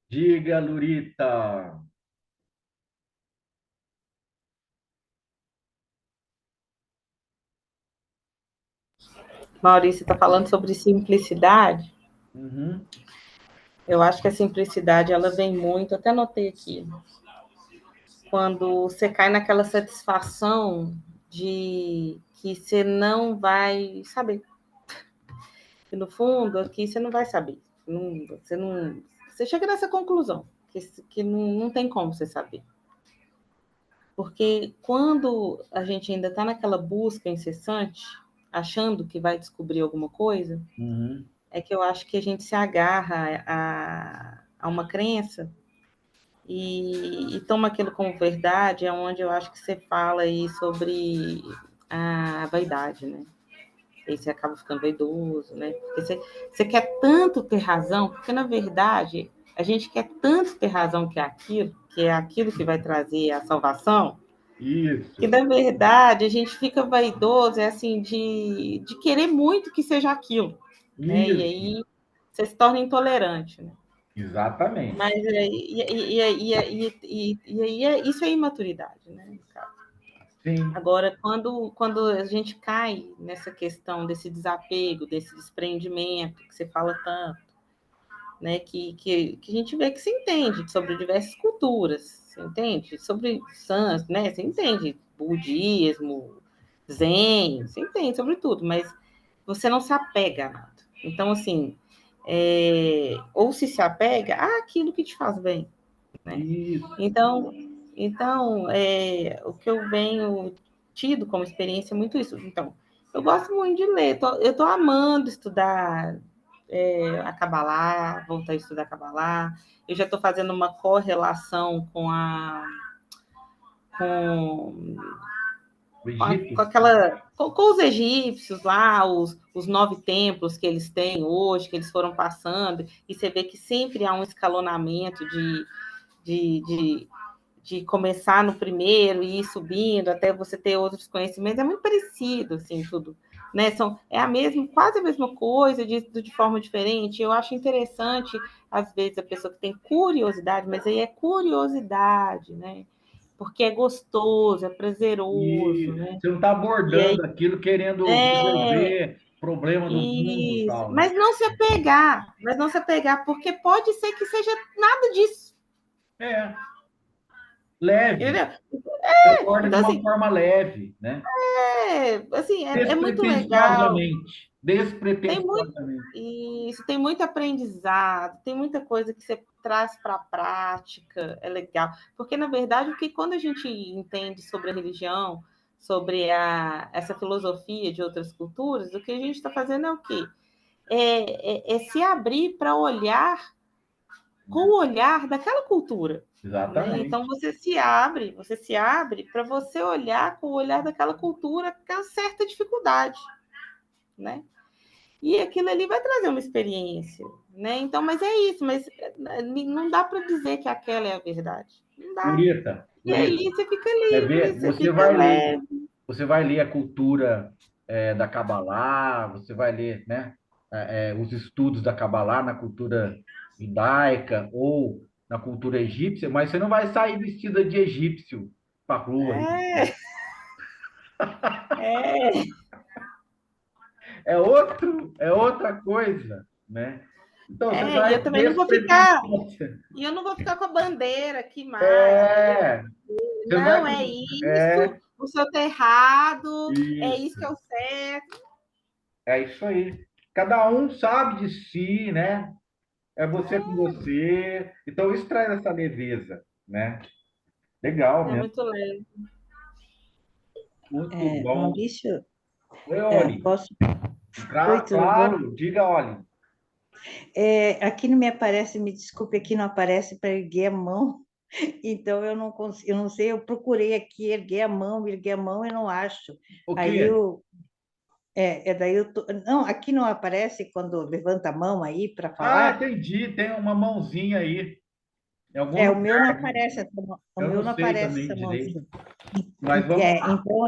Diga, Lurita. Maurício está falando sobre simplicidade. Uhum, Eu acho que a simplicidade ela vem muito, até notei aqui, quando você cai naquela satisfação de que você não vai saber. E no fundo, aqui você não vai saber. Você chega nessa conclusão, que não tem como você saber. Porque quando a gente ainda está naquela busca incessante, achando que vai descobrir alguma coisa, uhum. é que eu acho que a gente se agarra a uma crença e toma aquilo como verdade, é onde eu acho que você fala aí sobre a vaidade, né? Aí você acaba ficando vaidoso, né? Porque você quer tanto ter razão, porque na verdade a gente quer tanto ter razão que é aquilo que vai trazer a salvação, que Isso, na verdade a gente fica vaidoso, é assim, de querer muito que seja aquilo, né? E isso, aí você se torna intolerante, né? Mas exatamente. isso é imaturidade, né? Sim, Agora, quando a gente cai nessa questão desse desapego, desse desprendimento que você fala tanto, né? Que a gente vê que se entende sobre diversas culturas, você entende? Sobre sãs, né? Você entende budismo, zen, você entende sobre tudo, mas você não se apega a nada. Então, assim, ou se apega àquilo que te faz bem, né? isso. Então, o que eu venho tido como experiência é muito isso. Então, eu gosto muito de ler, eu estou amando estudar a Kabbalah, voltar a estudar Kabbalah. Eu já estou fazendo uma correlação com, O Egito? com os egípcios lá, os 9 templos que eles têm hoje, que eles foram passando, e você vê que sempre há um escalonamento de, de de começar no primeiro e ir subindo até você ter outros conhecimentos, é muito parecido, assim, tudo. Né? É quase a mesma coisa, de forma diferente. Eu acho interessante, às vezes, a pessoa que tem curiosidade, mas aí é curiosidade, né? Porque é gostoso, é prazeroso, E né? você não está E aí, abordando aquilo querendo é resolver problema do mundo, isso. tal, né? Mas não se apegar, porque pode ser que seja nada disso. É, leve. Entendeu? Você aborda de Então, uma assim, forma leve, né? assim, é muito legal. Despretensiosamente. Tem muito, Despretensiosamente. isso, tem muito aprendizado, tem muita coisa que você traz para a prática, é legal. Porque, na verdade, quando a gente entende sobre a religião, sobre essa filosofia de outras culturas, o que a gente está fazendo é o quê? É se abrir para olhar com o olhar daquela cultura. Né? Então Exatamente. você se abre para você olhar com o olhar daquela cultura com certa dificuldade. Né? E aquilo ali vai trazer uma experiência, né? Então, mas é isso, mas não dá para dizer que aquela é a verdade. Não dá. Lurita, E aí Lurita, você fica quer livre, ver? você fica leve. Você vai ler a cultura da Kabbalah, você vai ler, né, os estudos da Kabbalah na cultura judaica ou na cultura egípcia, mas você não vai sair vestida de egípcio para a rua, É, é, é outra coisa, né? Então você e eu vai também não vou ficar, despretensiosa. e eu não vou ficar com a bandeira aqui mais, entendeu? É, você vai Não, é com, isso, o senhor está errado, é isso que é isso, o certo. é isso aí. Cada um sabe de si, né? É você com você. Então, isso traz essa leveza, né? Legal É mesmo. muito leve. Muito bom. Maurício, Oi, Oli. posso? Oi, tudo bom? Claro, diga, Oli. Aqui não me aparece, me desculpe, aqui não aparece para erguer a mão, então eu não consigo, eu não sei, eu procurei aqui erguer a mão e não acho. O Aí quê? eu, daí eu tô, não, aqui não aparece quando levanta a mão aí para Ah, falar. entendi. Tem uma mãozinha aí, em algum O meu não lugar. aparece, o Eu meu não não sei aparece também essa direito. mãozinha. Mas vamos lá. Então,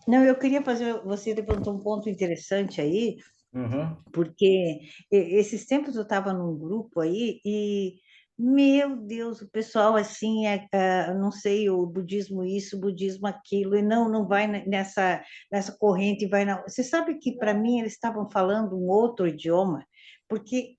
não, eu queria fazer, você levantou um ponto interessante aí, Uhum. porque esses tempos eu estava num grupo aí e, meu Deus, o pessoal assim, não sei, o budismo isso, o budismo aquilo, e não vai nessa corrente, vai na... Você sabe que para mim eles estavam falando um outro idioma, porque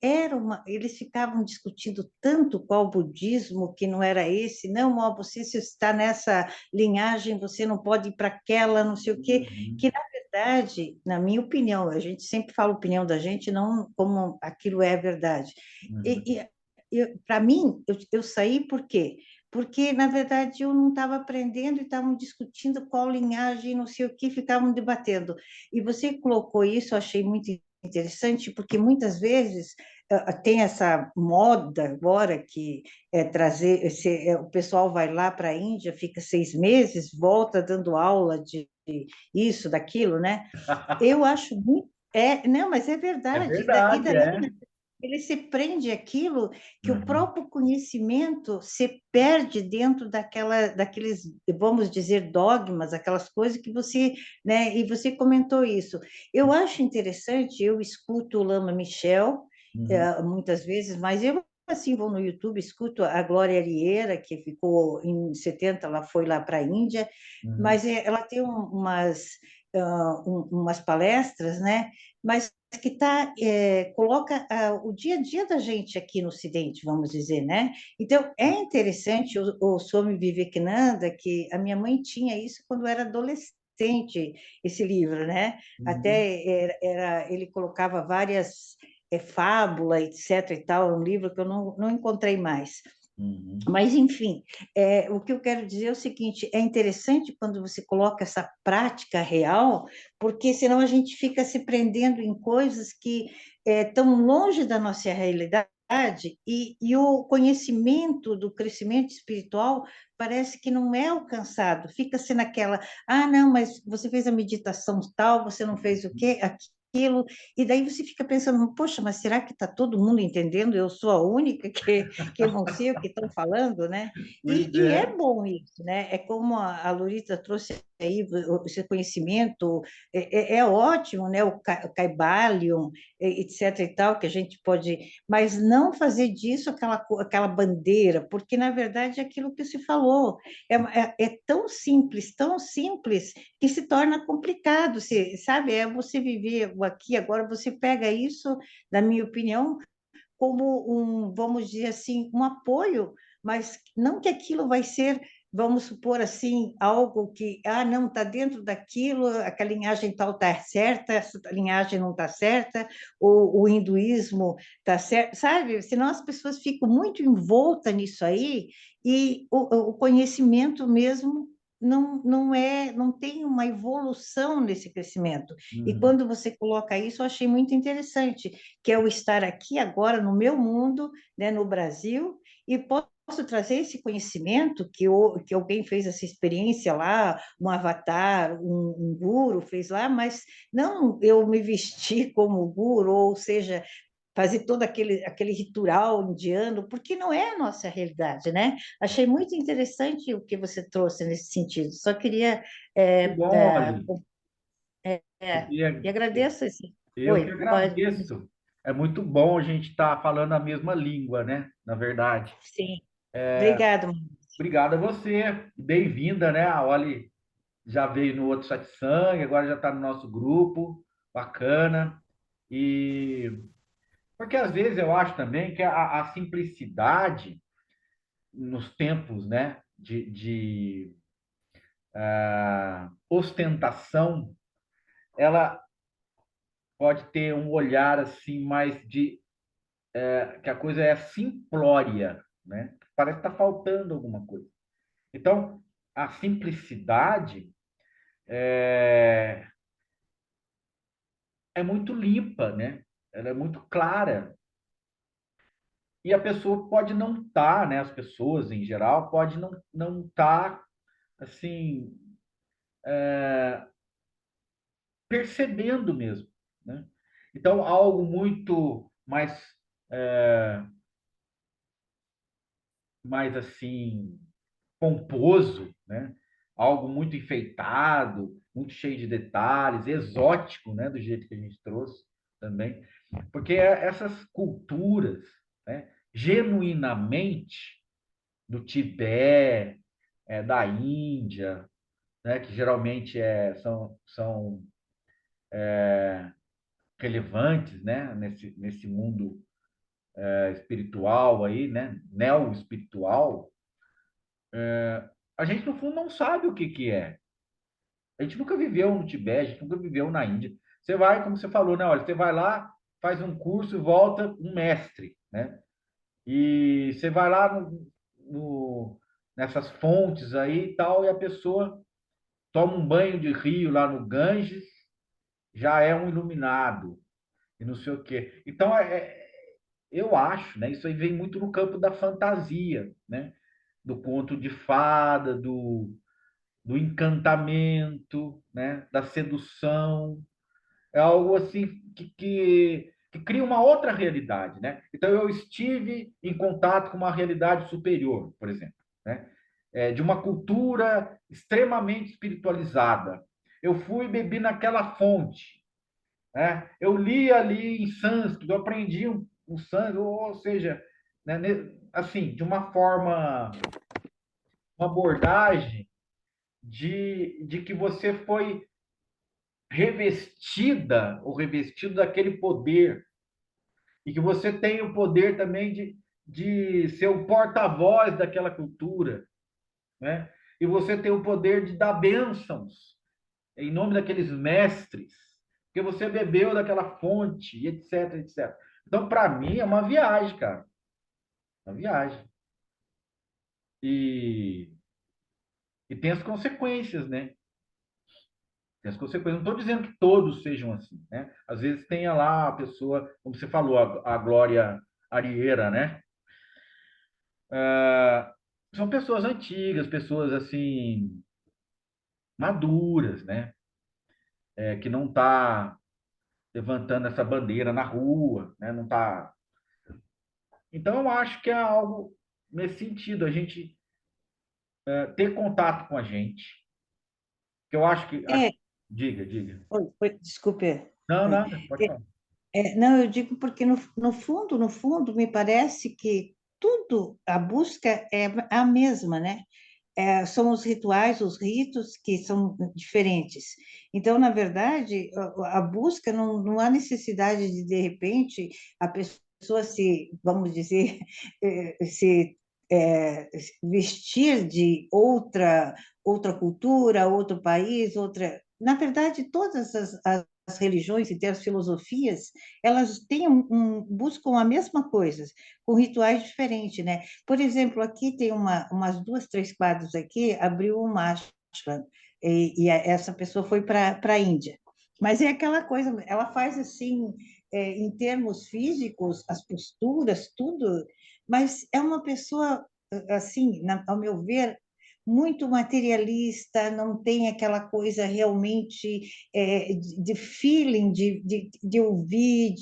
eles ficavam discutindo tanto qual budismo que não era esse, não, ó, você se está nessa linhagem, você não pode ir para aquela, não sei o quê, Uhum. que verdade, na minha opinião, a gente sempre fala a opinião da gente, não como aquilo é verdade. Uhum. E, para mim, eu saí por quê? Porque, na verdade, eu não estava aprendendo e estavam discutindo qual linhagem, não sei o que, ficavam debatendo. E você colocou isso, eu achei muito interessante, porque muitas vezes tem essa moda agora que é trazer, o pessoal vai lá para a Índia, fica 6 meses, volta dando aula de isso, daquilo, né? Eu acho muito. Não, mas é É verdade. E verdade, daí é. ele se prende aquilo que o Uhum. próprio conhecimento se perde dentro daqueles, vamos dizer, dogmas, aquelas coisas que você, né? E você comentou isso. Eu acho interessante, eu escuto o Lama Michel, Uhum. muitas vezes, mas eu assim vou no YouTube, escuto a Glória Arieira, que ficou em 70, ela foi lá para a Índia, Uhum. mas ela tem umas palestras, né? Mas que coloca o dia a dia da gente aqui no Ocidente, vamos dizer, né? Então, é interessante o Swami Vivekananda, que a minha mãe tinha isso quando era adolescente, esse livro, né? Uhum. Até ele colocava várias fábulas, etc. e tal, é um livro que eu não encontrei mais. Uhum. Mas, enfim, o que eu quero dizer é o seguinte: é interessante quando você coloca essa prática real, porque senão a gente fica se prendendo em coisas que estão longe da nossa realidade. E o conhecimento do crescimento espiritual parece que não é alcançado, fica-se naquela, não, mas você fez a meditação tal, você não fez o quê? Aquilo, e daí você fica pensando, poxa, mas será que está todo mundo entendendo? Eu sou a única que não sei o que estão falando, né? Pois E é. é bom isso, né? É como a Lurita trouxe aí, esse conhecimento, é ótimo, né? O Kybalion, etc. e tal, que a gente pode, mas não fazer disso aquela bandeira, porque na verdade é aquilo que se falou, é tão simples, que se torna complicado, sabe? É você viver o aqui, agora você pega isso, na minha opinião, como vamos dizer assim, um apoio, mas não que aquilo vai ser, vamos supor assim, algo que, não, está dentro daquilo, aquela linhagem tal está certa, essa linhagem não está certa, o hinduísmo está certo, sabe? Senão as pessoas ficam muito envoltas nisso aí e o conhecimento mesmo não tem uma evolução nesse crescimento. E Uhum. quando você coloca isso, eu achei muito interessante, que é o estar aqui agora no meu mundo, né, no Brasil, e posso trazer esse conhecimento que alguém fez essa experiência lá, um avatar, um guru fez lá, mas não eu me vestir como guru, ou seja, fazer todo aquele ritual indiano, porque não é a nossa realidade, né? Achei muito interessante o que você trouxe nesse sentido. Só queria Que é, bom, é, olha. Eu, é, queria- e agradeço esse. eu que Oi, pode. agradeço. É muito bom a gente estar falando a mesma língua, né? Na verdade. Sim. Obrigada. Obrigado a você. Bem-vinda, né? A Oli já veio no outro satsang, agora já está no nosso grupo. Bacana. E porque às vezes eu acho também que a simplicidade nos tempos, né, de ostentação, ela pode ter um olhar assim mais de que a coisa é simplória, né? Parece que está faltando alguma coisa. Então, a simplicidade é, é muito limpa, né? Ela é muito clara. E a pessoa pode não estar, né? As pessoas em geral pode não estar assim percebendo mesmo, né? Então, algo muito é, mais assim pomposo, né? Algo muito enfeitado, muito cheio de detalhes, exótico, né? Do jeito que a gente trouxe também, porque essas culturas, né? Genuinamente do Tibete, da Índia, né? Que geralmente são relevantes, né? Nesse mundo espiritual aí, né? Neo-espiritual, a gente no fundo não sabe o que que é. A gente nunca viveu no Tibete, a gente nunca viveu na Índia. Você vai, como você falou, né? Olha, você vai lá, faz um curso e volta um mestre, né? E você vai lá nessas fontes aí e tal, e a pessoa toma um banho de rio lá no Ganges, já é um iluminado, e não sei o quê. Então, eu acho, né? Isso aí vem muito no campo da fantasia, né? Do conto de fada, do encantamento, né? Da sedução. É algo assim que cria uma outra realidade, né? Então eu estive em contato com uma realidade superior, por exemplo, né? De uma cultura extremamente espiritualizada. Eu fui e bebi naquela fonte, né? Eu li ali em sânscrito, eu aprendi um sânscrito, ou seja, né, assim, de uma forma, uma abordagem de que você foi revestida ou revestido daquele poder e que você tem o poder também de ser o porta-voz daquela cultura, né? E você tem o poder de dar bênçãos em nome daqueles mestres, porque você bebeu daquela fonte, etc, etc. Então, para mim, é uma viagem, cara. Uma viagem. E, e tem as consequências, né? Tem as consequências. Não estou dizendo que todos sejam assim, né? Às vezes tem lá a pessoa, como você falou, a Glória Arieira, né? São pessoas antigas, pessoas assim maduras, né? Que não tá levantando essa bandeira na rua, né? Não tá. Então eu acho que é algo nesse sentido, a gente ter contato com a gente, que eu acho que É, diga, diga. desculpe. Não, Oi. nada, pode falar. Não, eu digo porque no fundo, me parece que tudo, a busca é a mesma, né? São os rituais, os ritos que são diferentes. Então, na verdade, a busca não há necessidade de repente, a pessoa se, vamos dizer, se vestir de outra cultura, outro país, outra. Na verdade, todas as religiões e as filosofias, elas têm buscam a mesma coisa, com rituais diferentes, né? Por exemplo, aqui tem umas duas, três quadros aqui, abriu uma ashram, essa pessoa foi para a Índia. Mas é aquela coisa, ela faz assim, em termos físicos, as posturas, tudo, mas é uma pessoa assim, ao meu ver, muito materialista, não tem aquela coisa realmente de feeling, de ouvir,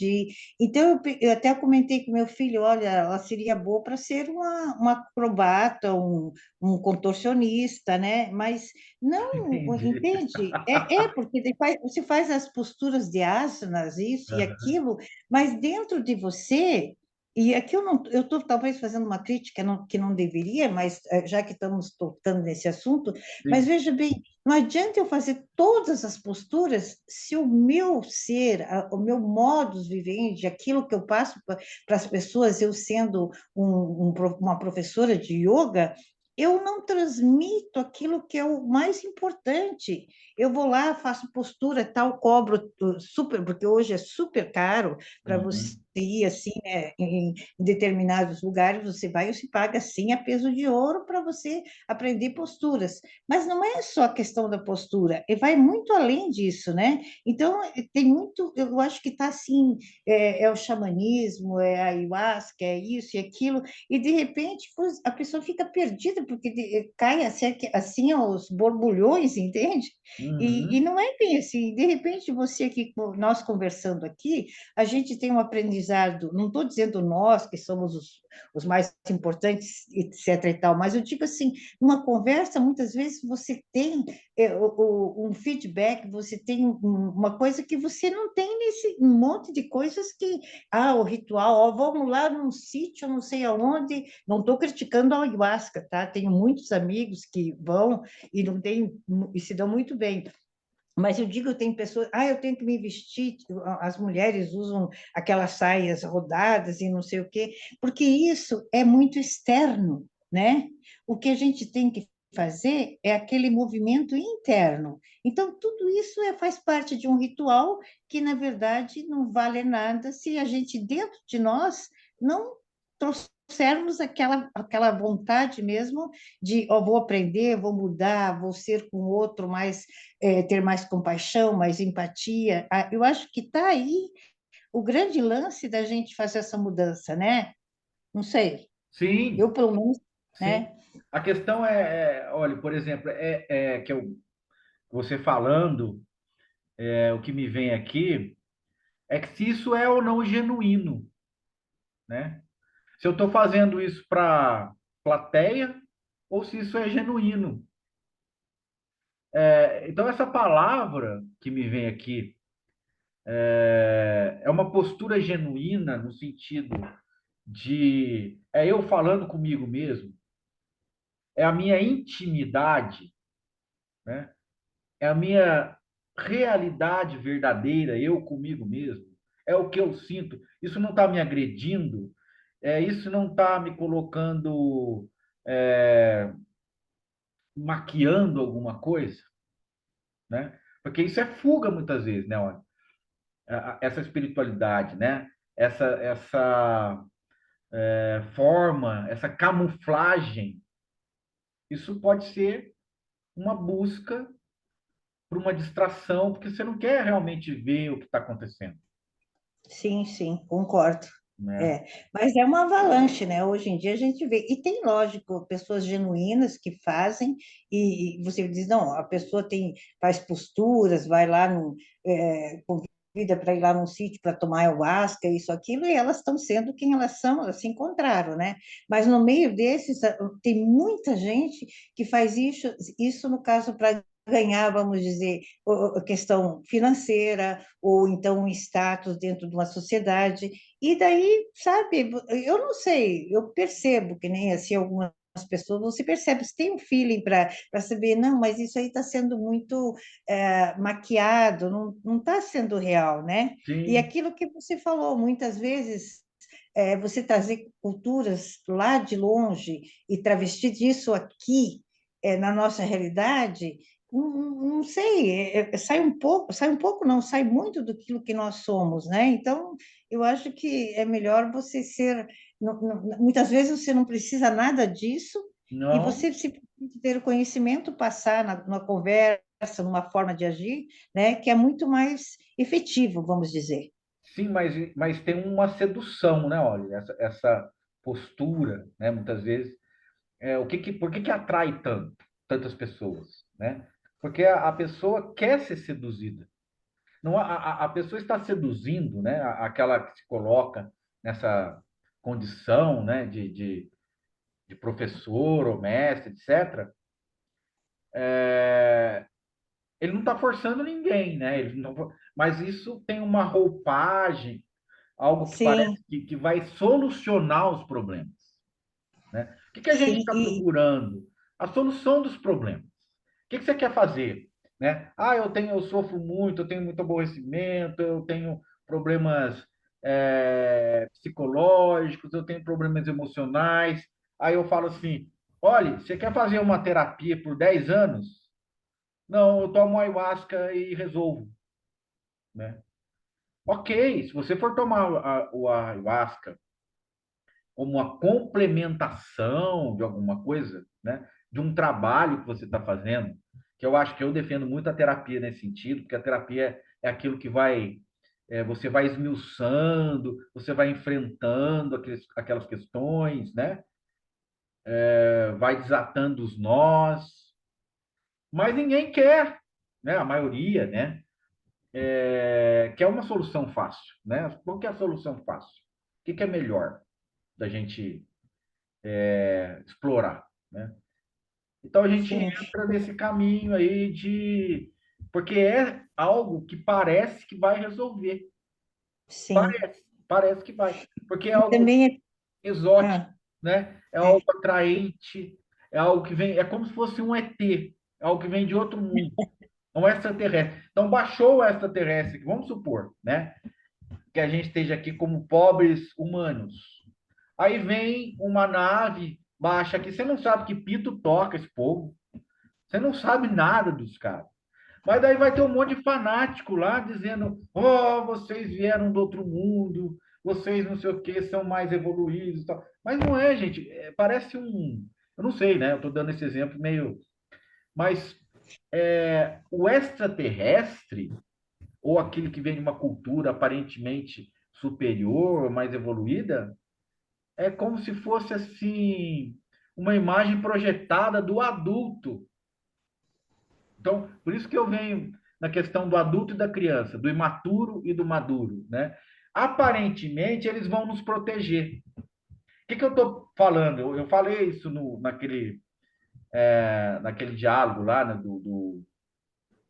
Então, eu até comentei com meu filho, olha, ela seria boa para ser uma acrobata, um contorcionista, né? Mas não, Entendi. entende? Porque você faz as posturas de asanas, isso e Aham. aquilo, mas dentro de você, e aqui eu estou talvez fazendo uma crítica que não deveria, mas já que estamos tocando nesse assunto, mas Sim. veja bem, não adianta eu fazer todas as posturas se o meu ser, o meu modus vivendi, aquilo que eu passo para as pessoas, eu sendo uma professora de yoga, eu não transmito aquilo que é o mais importante. Eu vou lá, faço postura, tal, cobro super, porque hoje é super caro para você Uhum. ir assim, né, em determinados lugares, você vai e se paga assim a peso de ouro para você aprender posturas. Mas não é só a questão da postura, e vai muito além disso, né? Então, tem muito, eu acho que está assim, é o xamanismo, é a ayahuasca, é isso e aquilo, e de repente a pessoa fica perdida, porque cai assim aos borbulhões, entende? E Uhum. não é bem assim, de repente você aqui, nós conversando aqui, a gente tem um aprendizado, não estou dizendo nós que somos os mais importantes, etc. e tal, mas eu digo assim, numa conversa, muitas vezes você tem um feedback, você tem uma coisa que você não tem nesse um monte de coisas que, o ritual, vamos lá num sítio, não sei aonde, não estou criticando a ayahuasca, tá? Tenho muitos amigos que vão e não tem, e se dão muito bem, mas eu digo, tem pessoas, eu tenho que me vestir, as mulheres usam aquelas saias rodadas e não sei o quê, porque isso é muito externo, né? O que a gente tem que fazer é aquele movimento interno. Então, tudo isso faz parte de um ritual que, na verdade, não vale nada se a gente, dentro de nós, não trouxermos aquela vontade mesmo de, vou aprender, vou mudar, vou ser com o outro mais ter mais compaixão, mais empatia. Eu acho que está aí o grande lance da gente fazer essa mudança, né? Não sei, Sim, eu pelo menos, sim. né? A questão olha, por exemplo, que você falando, o que me vem aqui é que se isso é ou não genuíno, né? Se eu estou fazendo isso para plateia ou se isso é genuíno. Então, essa palavra que me vem aqui é uma postura genuína no sentido de eu falando comigo mesmo, é a minha intimidade, né? É a minha realidade verdadeira, eu comigo mesmo. É o que eu sinto. Isso não está me agredindo, isso não está me colocando, é, maquiando alguma coisa, né? Porque isso é fuga muitas vezes, né? Olha, essa espiritualidade, né? Essa forma, essa camuflagem, isso pode ser uma busca por uma distração, porque você não quer realmente ver o que está acontecendo, Sim, sim, concordo. né? É, mas é uma avalanche, né? Hoje em dia a gente vê, e tem, lógico, pessoas genuínas que fazem, e você diz, não, a pessoa faz posturas, vai lá no, convida para ir lá num sítio para tomar ayahuasca, isso, aquilo, e elas estão sendo quem elas são, elas se encontraram, né? Mas no meio desses, tem muita gente que faz isso no caso para ganhar, vamos dizer, a questão financeira, ou então um status dentro de uma sociedade, e daí, sabe, eu não sei, eu percebo que nem assim algumas pessoas, você percebe, você tem um feeling para saber, não, mas isso aí está sendo muito maquiado, não está sendo real, né? E Sim, aquilo que você falou, muitas vezes, você trazer culturas lá de longe e travestir disso aqui, na nossa realidade, não sei, sai um pouco, não, sai muito do que nós somos, né? Então, eu acho que é melhor você ser. Muitas vezes você não precisa nada disso, e não, você se ter o conhecimento, passar numa conversa, numa forma de agir, né, que é muito mais efetivo, vamos dizer. sim, mas tem uma sedução, né? Olha, essa postura, né? Muitas vezes. por que atrai tantas pessoas, né? Porque a pessoa quer ser seduzida. Não, a pessoa está seduzindo, né? Aquela que se coloca nessa condição, né? De professor ou mestre, etc. Ele não está forçando ninguém, né? Mas isso tem uma roupagem, algo que parece Sim, que vai solucionar os problemas, né? O que a gente sim, está procurando? A solução dos problemas. O que você quer fazer? Né? Eu sofro muito, eu tenho muito aborrecimento, eu tenho problemas psicológicos, eu tenho problemas emocionais. Aí eu falo assim: olha, você quer fazer uma terapia por 10 anos? Não, eu tomo ayahuasca e resolvo, né? Ok, se você for tomar o ayahuasca como uma complementação de alguma coisa, né? De um trabalho que você está fazendo, que eu acho que eu defendo muito a terapia nesse sentido, porque a terapia é aquilo que você vai esmiuçando, você vai enfrentando aquelas questões, né? Vai desatando os nós, mas ninguém quer, né? A maioria, né? Quer uma solução fácil, né? Qual que é a solução fácil? O que é melhor da gente explorar, né? Então a gente sim, entra nesse caminho aí porque é algo que parece que vai resolver. sim. Parece que vai. Porque é E algo também exótico, ah, né? É algo é, atraente, é algo que vem, é como se fosse um ET, é algo que vem de outro mundo, é um extraterrestre. Então baixou o extraterrestre, vamos supor, né? Que a gente esteja aqui como pobres humanos. Aí vem uma nave, baixa aqui, você não sabe que pito toca esse povo. Você não sabe nada dos caras. Mas daí vai ter um monte de fanático lá dizendo: oh, vocês vieram do outro mundo, vocês não sei o que, são mais evoluídos e tal. Mas não é, gente. Parece um. Eu não sei, né? Eu estou dando esse exemplo meio. Mas o extraterrestre, ou aquele que vem de uma cultura aparentemente superior, mais evoluída, é como se fosse assim. Uma imagem projetada do adulto. Então, por isso que eu venho na questão do adulto e da criança, do imaturo e do maduro, né? Aparentemente, eles vão nos proteger. O que eu estou falando? Eu falei isso naquele diálogo lá, né, do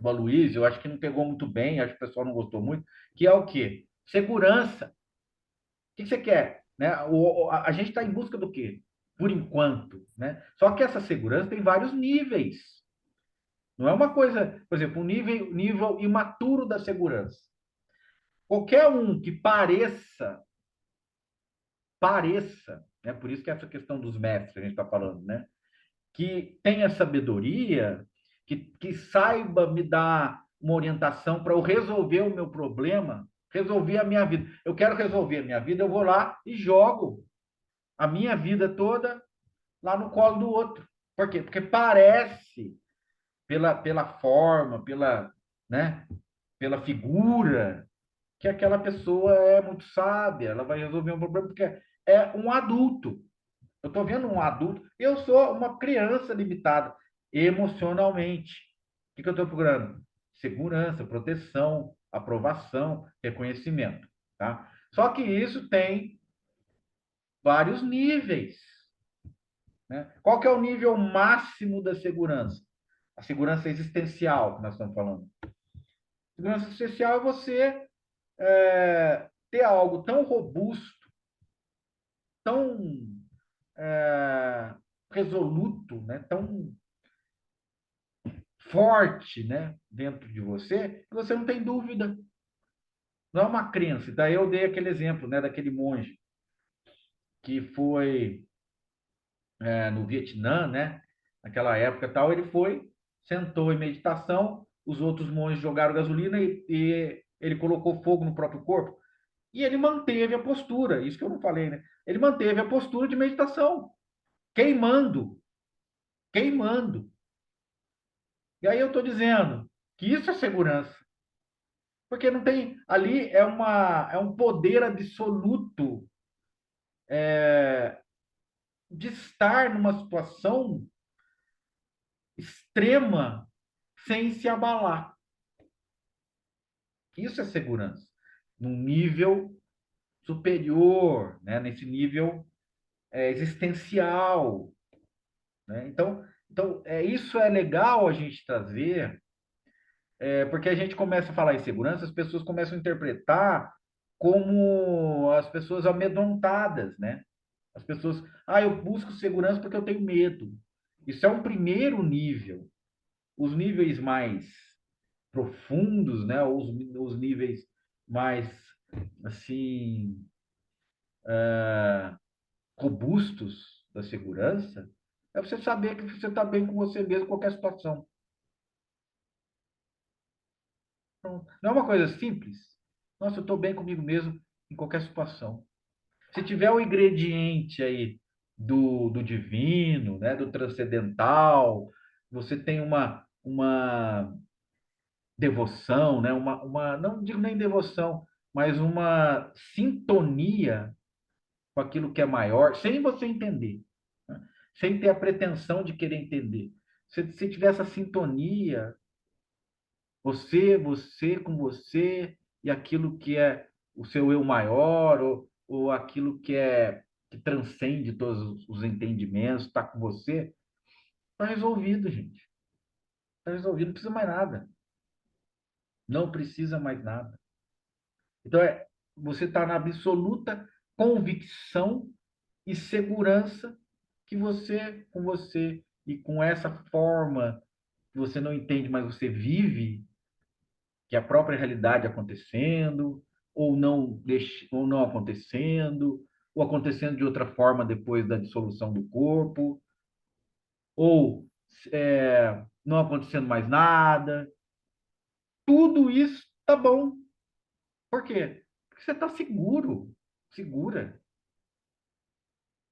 Aloysio, eu acho que não pegou muito bem, acho que o pessoal não gostou muito, que é o quê? Segurança. O que você quer? Né? A gente está em busca do quê? Por enquanto, né? Só que essa segurança tem vários níveis. Não é uma coisa, por exemplo, um nível imaturo da segurança. Qualquer um que pareça, né? Por isso que essa questão dos mestres que a gente está falando, né? Que tenha sabedoria, que saiba me dar uma orientação para eu resolver o meu problema, resolver a minha vida. Eu quero resolver a minha vida, eu vou lá e jogo a minha vida toda lá no colo do outro. Por quê? Porque parece, pela forma, né, pela figura, que aquela pessoa é muito sábia, ela vai resolver um problema, porque é um adulto. Eu estou vendo um adulto, eu sou uma criança limitada emocionalmente. O que eu estou procurando? Segurança, proteção, aprovação, reconhecimento. Tá? Só que isso tem vários níveis. Né? Qual que é o nível máximo da segurança? A segurança existencial que nós estamos falando. Segurança existencial é você ter algo tão robusto, tão é, resoluto, né? Tão forte, né? Dentro de você, que você não tem dúvida. Não é uma crença. Daí eu dei aquele exemplo, né? Daquele monge que foi no Vietnã, né? Naquela época tal, ele foi, sentou em meditação, os outros monges jogaram gasolina e ele colocou fogo no próprio corpo. E ele manteve a postura, isso que eu não falei, né? Ele manteve a postura de meditação, queimando, queimando. E aí eu estou dizendo que isso é segurança, porque não tem ali é um poder absoluto de estar numa situação extrema sem se abalar. Isso é segurança. Num nível superior, né? Nesse nível existencial. Né? Isso é legal a gente trazer, porque a gente começa a falar em segurança, as pessoas começam a interpretar como as pessoas amedrontadas, né? As pessoas, eu busco segurança porque eu tenho medo. Isso é um primeiro nível. Os níveis mais profundos, né? Os níveis mais, assim, robustos da segurança, é você saber que você está bem com você mesmo em qualquer situação. Não é uma coisa simples? Nossa, eu estou bem comigo mesmo em qualquer situação. Se tiver o ingrediente aí do divino, né, do transcendental, você tem uma devoção, né, não digo nem devoção, mas uma sintonia com aquilo que é maior, sem você entender, né? Sem ter a pretensão de querer entender. Se tiver essa sintonia, você com você e aquilo que é o seu eu maior, ou aquilo que transcende todos os entendimentos, está com você, está resolvido, gente. Está resolvido, não precisa mais nada. Não precisa mais nada. Então, você está na absoluta convicção e segurança que você, com você e com essa forma que você não entende, mas você vive, que é a própria realidade acontecendo, ou não acontecendo, ou acontecendo de outra forma depois da dissolução do corpo, ou não acontecendo mais nada. Tudo isso tá bom. Por quê? Porque você está seguro, segura.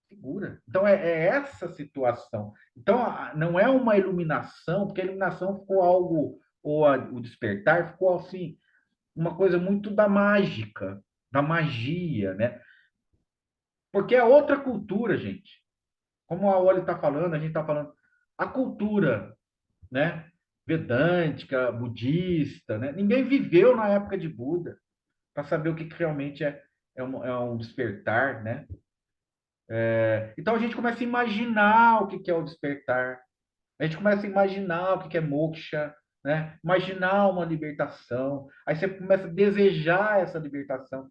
Segura. Então, é essa situação. Então, não é uma iluminação, porque a iluminação ficou algo, o despertar ficou assim, uma coisa muito da mágica, da magia, né? Porque é outra cultura, gente. Como a Oli está falando, a gente está falando, a cultura, né? Vedântica, budista, né? Ninguém viveu na época de Buda para saber o que realmente é um despertar, né? Então a gente começa a imaginar o que é o despertar. A gente começa a imaginar o que é moksha, né? Imaginar uma libertação. Aí você começa a desejar essa libertação.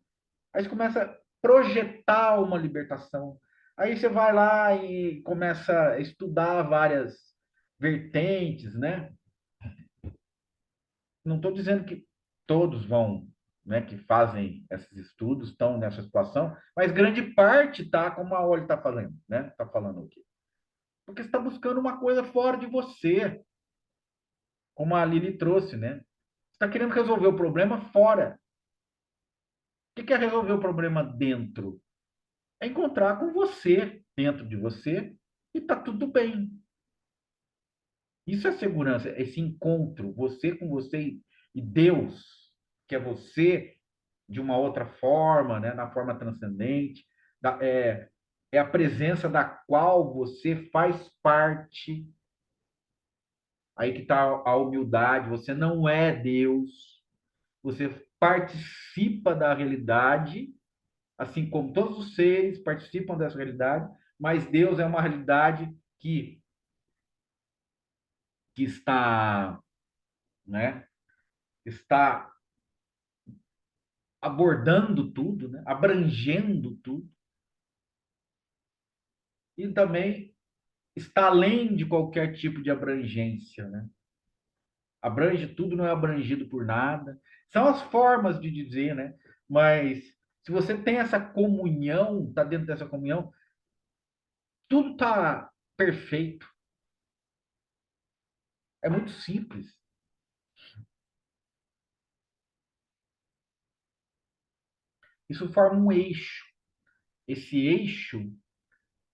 Aí você começa a projetar uma libertação. Aí você vai lá e começa a estudar várias vertentes, né? Não estou dizendo que todos vão, né, que fazem esses estudos estão nessa situação, mas grande parte está, como a Oli está falando, né? Está falando aqui. Porque você está buscando uma coisa fora de você, como a Lili trouxe, né? Você está querendo resolver o problema fora. O que é resolver o problema dentro? É encontrar com você, dentro de você, e tá tudo bem. Isso é segurança, esse encontro, você com você e Deus, que é você de uma outra forma, né? Na forma transcendente, é a presença da qual você faz parte. Aí que está a humildade, você não é Deus, você participa da realidade, assim como todos os seres participam dessa realidade, mas Deus é uma realidade que está, né, está abordando tudo, né, abrangendo tudo, e também está além de qualquer tipo de abrangência, né? Abrange tudo, não é abrangido por nada. São as formas de dizer, né? Mas se você tem essa comunhão, está dentro dessa comunhão, tudo está perfeito. É muito simples. Isso forma um eixo. Esse eixo,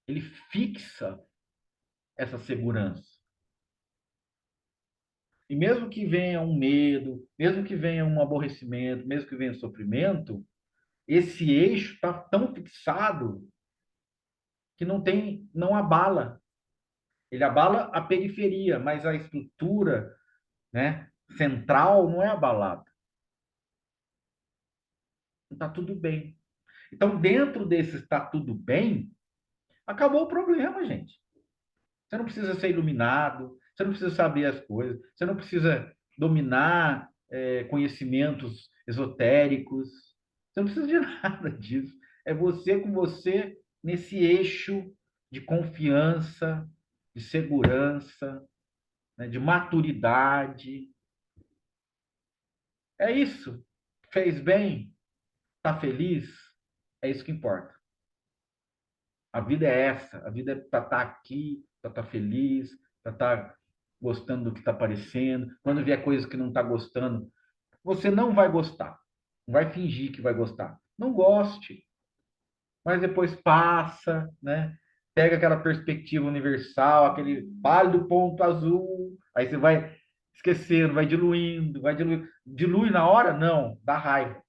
ele fixa essa segurança. E mesmo que venha um medo, mesmo que venha um aborrecimento, mesmo que venha um sofrimento, esse eixo está tão fixado que não abala. Ele abala a periferia, mas a estrutura, né, central não é abalada. Está tudo bem. Então, dentro desse está tudo bem, acabou o problema, gente. Você não precisa ser iluminado, você não precisa saber as coisas, você não precisa dominar conhecimentos esotéricos, você não precisa de nada disso. É você com você nesse eixo de confiança, de segurança, né, de maturidade. É isso. Fez bem? Está feliz? É isso que importa. A vida é essa. A vida é para estar aqui, para estar feliz, para estar gostando do que está aparecendo. Quando vier coisas que não está gostando, você não vai gostar. Não vai fingir que vai gostar. Não goste. Mas depois passa, né? Pega aquela perspectiva universal, aquele pálido ponto azul. Aí você vai esquecendo, vai diluindo, vai diluindo. Dilui na hora? Não, dá raiva.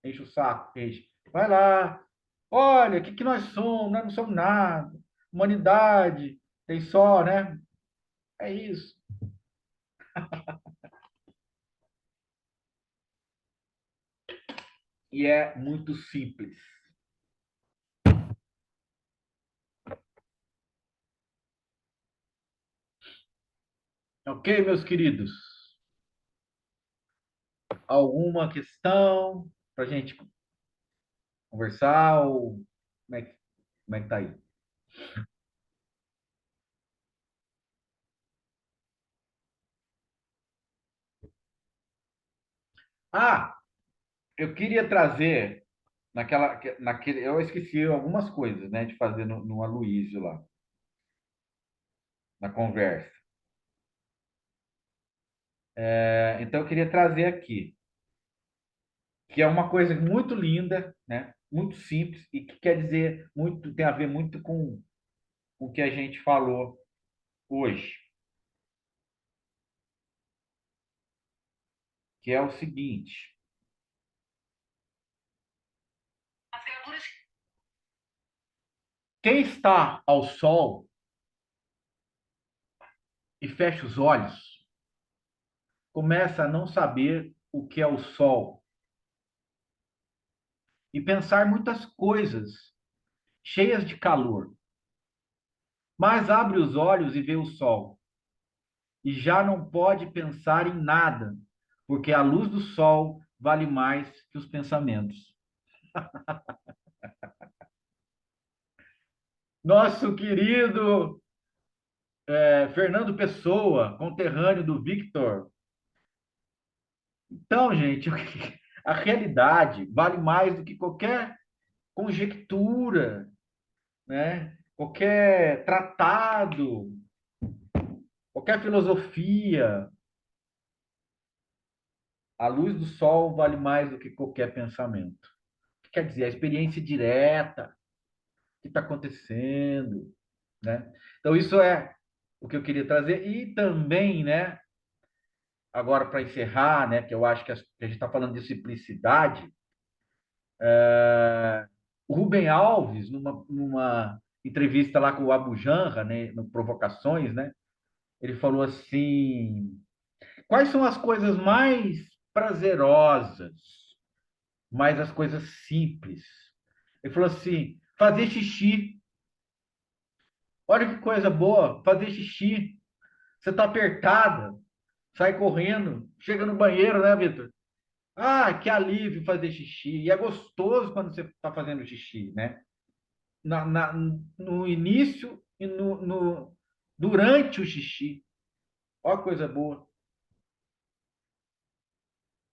Enche o saco, enche. Vai lá. Olha, o que que nós somos? Nós não somos nada. Humanidade tem só, né? É isso. E é muito simples. Ok, meus queridos? Alguma questão para a gente conversar? Ou como é que tá aí? Ah, eu queria trazer eu esqueci algumas coisas, né, de fazer no Aloysio lá, na conversa. Então eu queria trazer aqui, que é uma coisa muito linda, né, muito simples e que quer dizer muito, tem a ver muito com o que a gente falou hoje, que é o seguinte: quem está ao sol e fecha os olhos, começa a não saber o que é o sol e pensar muitas coisas cheias de calor, mas abre os olhos e vê o sol e já não pode pensar em nada, porque a luz do sol vale mais que os pensamentos. Nosso querido Fernando Pessoa, conterrâneo do Victor. Então, gente, a realidade vale mais do que qualquer conjectura, né? Qualquer tratado, qualquer filosofia. A luz do sol vale mais do que qualquer pensamento. Quer dizer, a experiência direta, o que está acontecendo, né? Então, isso é o que eu queria trazer. E também, né, agora para encerrar, né, que eu acho que a gente está falando de simplicidade, o Rubem Alves, numa entrevista lá com o Abu Janra, né, no Provocações, né, ele falou assim: quais são as coisas mais prazerosas, mais as coisas simples? Ele falou assim: fazer xixi. Olha que coisa boa, fazer xixi. Você está apertada, sai correndo, chega no banheiro, né, Vitor? Ah, que alívio fazer xixi. E é gostoso quando você está fazendo xixi, né? No início e durante o xixi. Olha que coisa boa.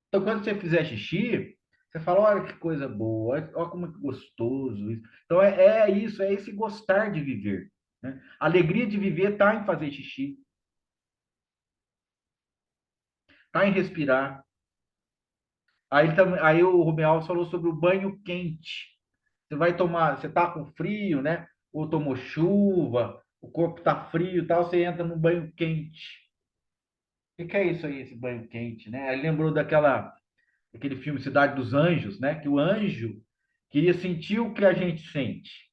Então, quando você fizer xixi, você fala, olha que coisa boa, olha como é gostoso isso. Então, é isso, é esse gostar de viver. Né? A alegria de viver está em fazer xixi, está em respirar. Aí o Rubem Alves falou sobre o banho quente. Você vai tomar, você está com frio, né? Ou tomou chuva, o corpo está frio e tal, você entra num banho quente. O que é isso aí, esse banho quente, né? Aí lembrou daquele filme Cidade dos Anjos, né? Que o anjo queria sentir o que a gente sente.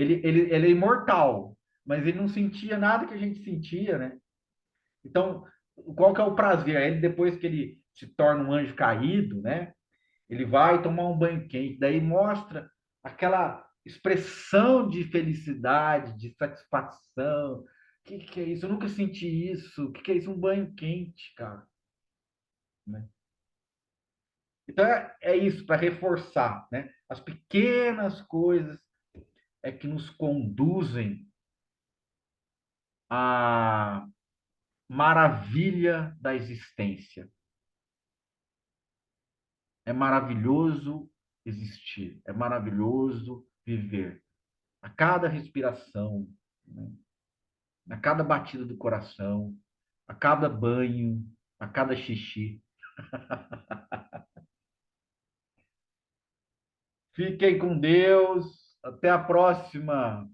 ele é imortal, mas ele não sentia nada que a gente sentia, né? Então, qual que é o prazer? Ele, depois que ele se torna um anjo caído, né? Ele vai tomar um banho quente, daí mostra aquela expressão de felicidade, de satisfação. O que é isso? Eu nunca senti isso. O que é isso? Um banho quente, cara. Né? Então é isso, para reforçar, né? As pequenas coisas é que nos conduzem à maravilha da existência. É maravilhoso existir, é maravilhoso viver. A cada respiração, né? A cada batida do coração, a cada banho, a cada xixi. Fiquem com Deus. Até a próxima.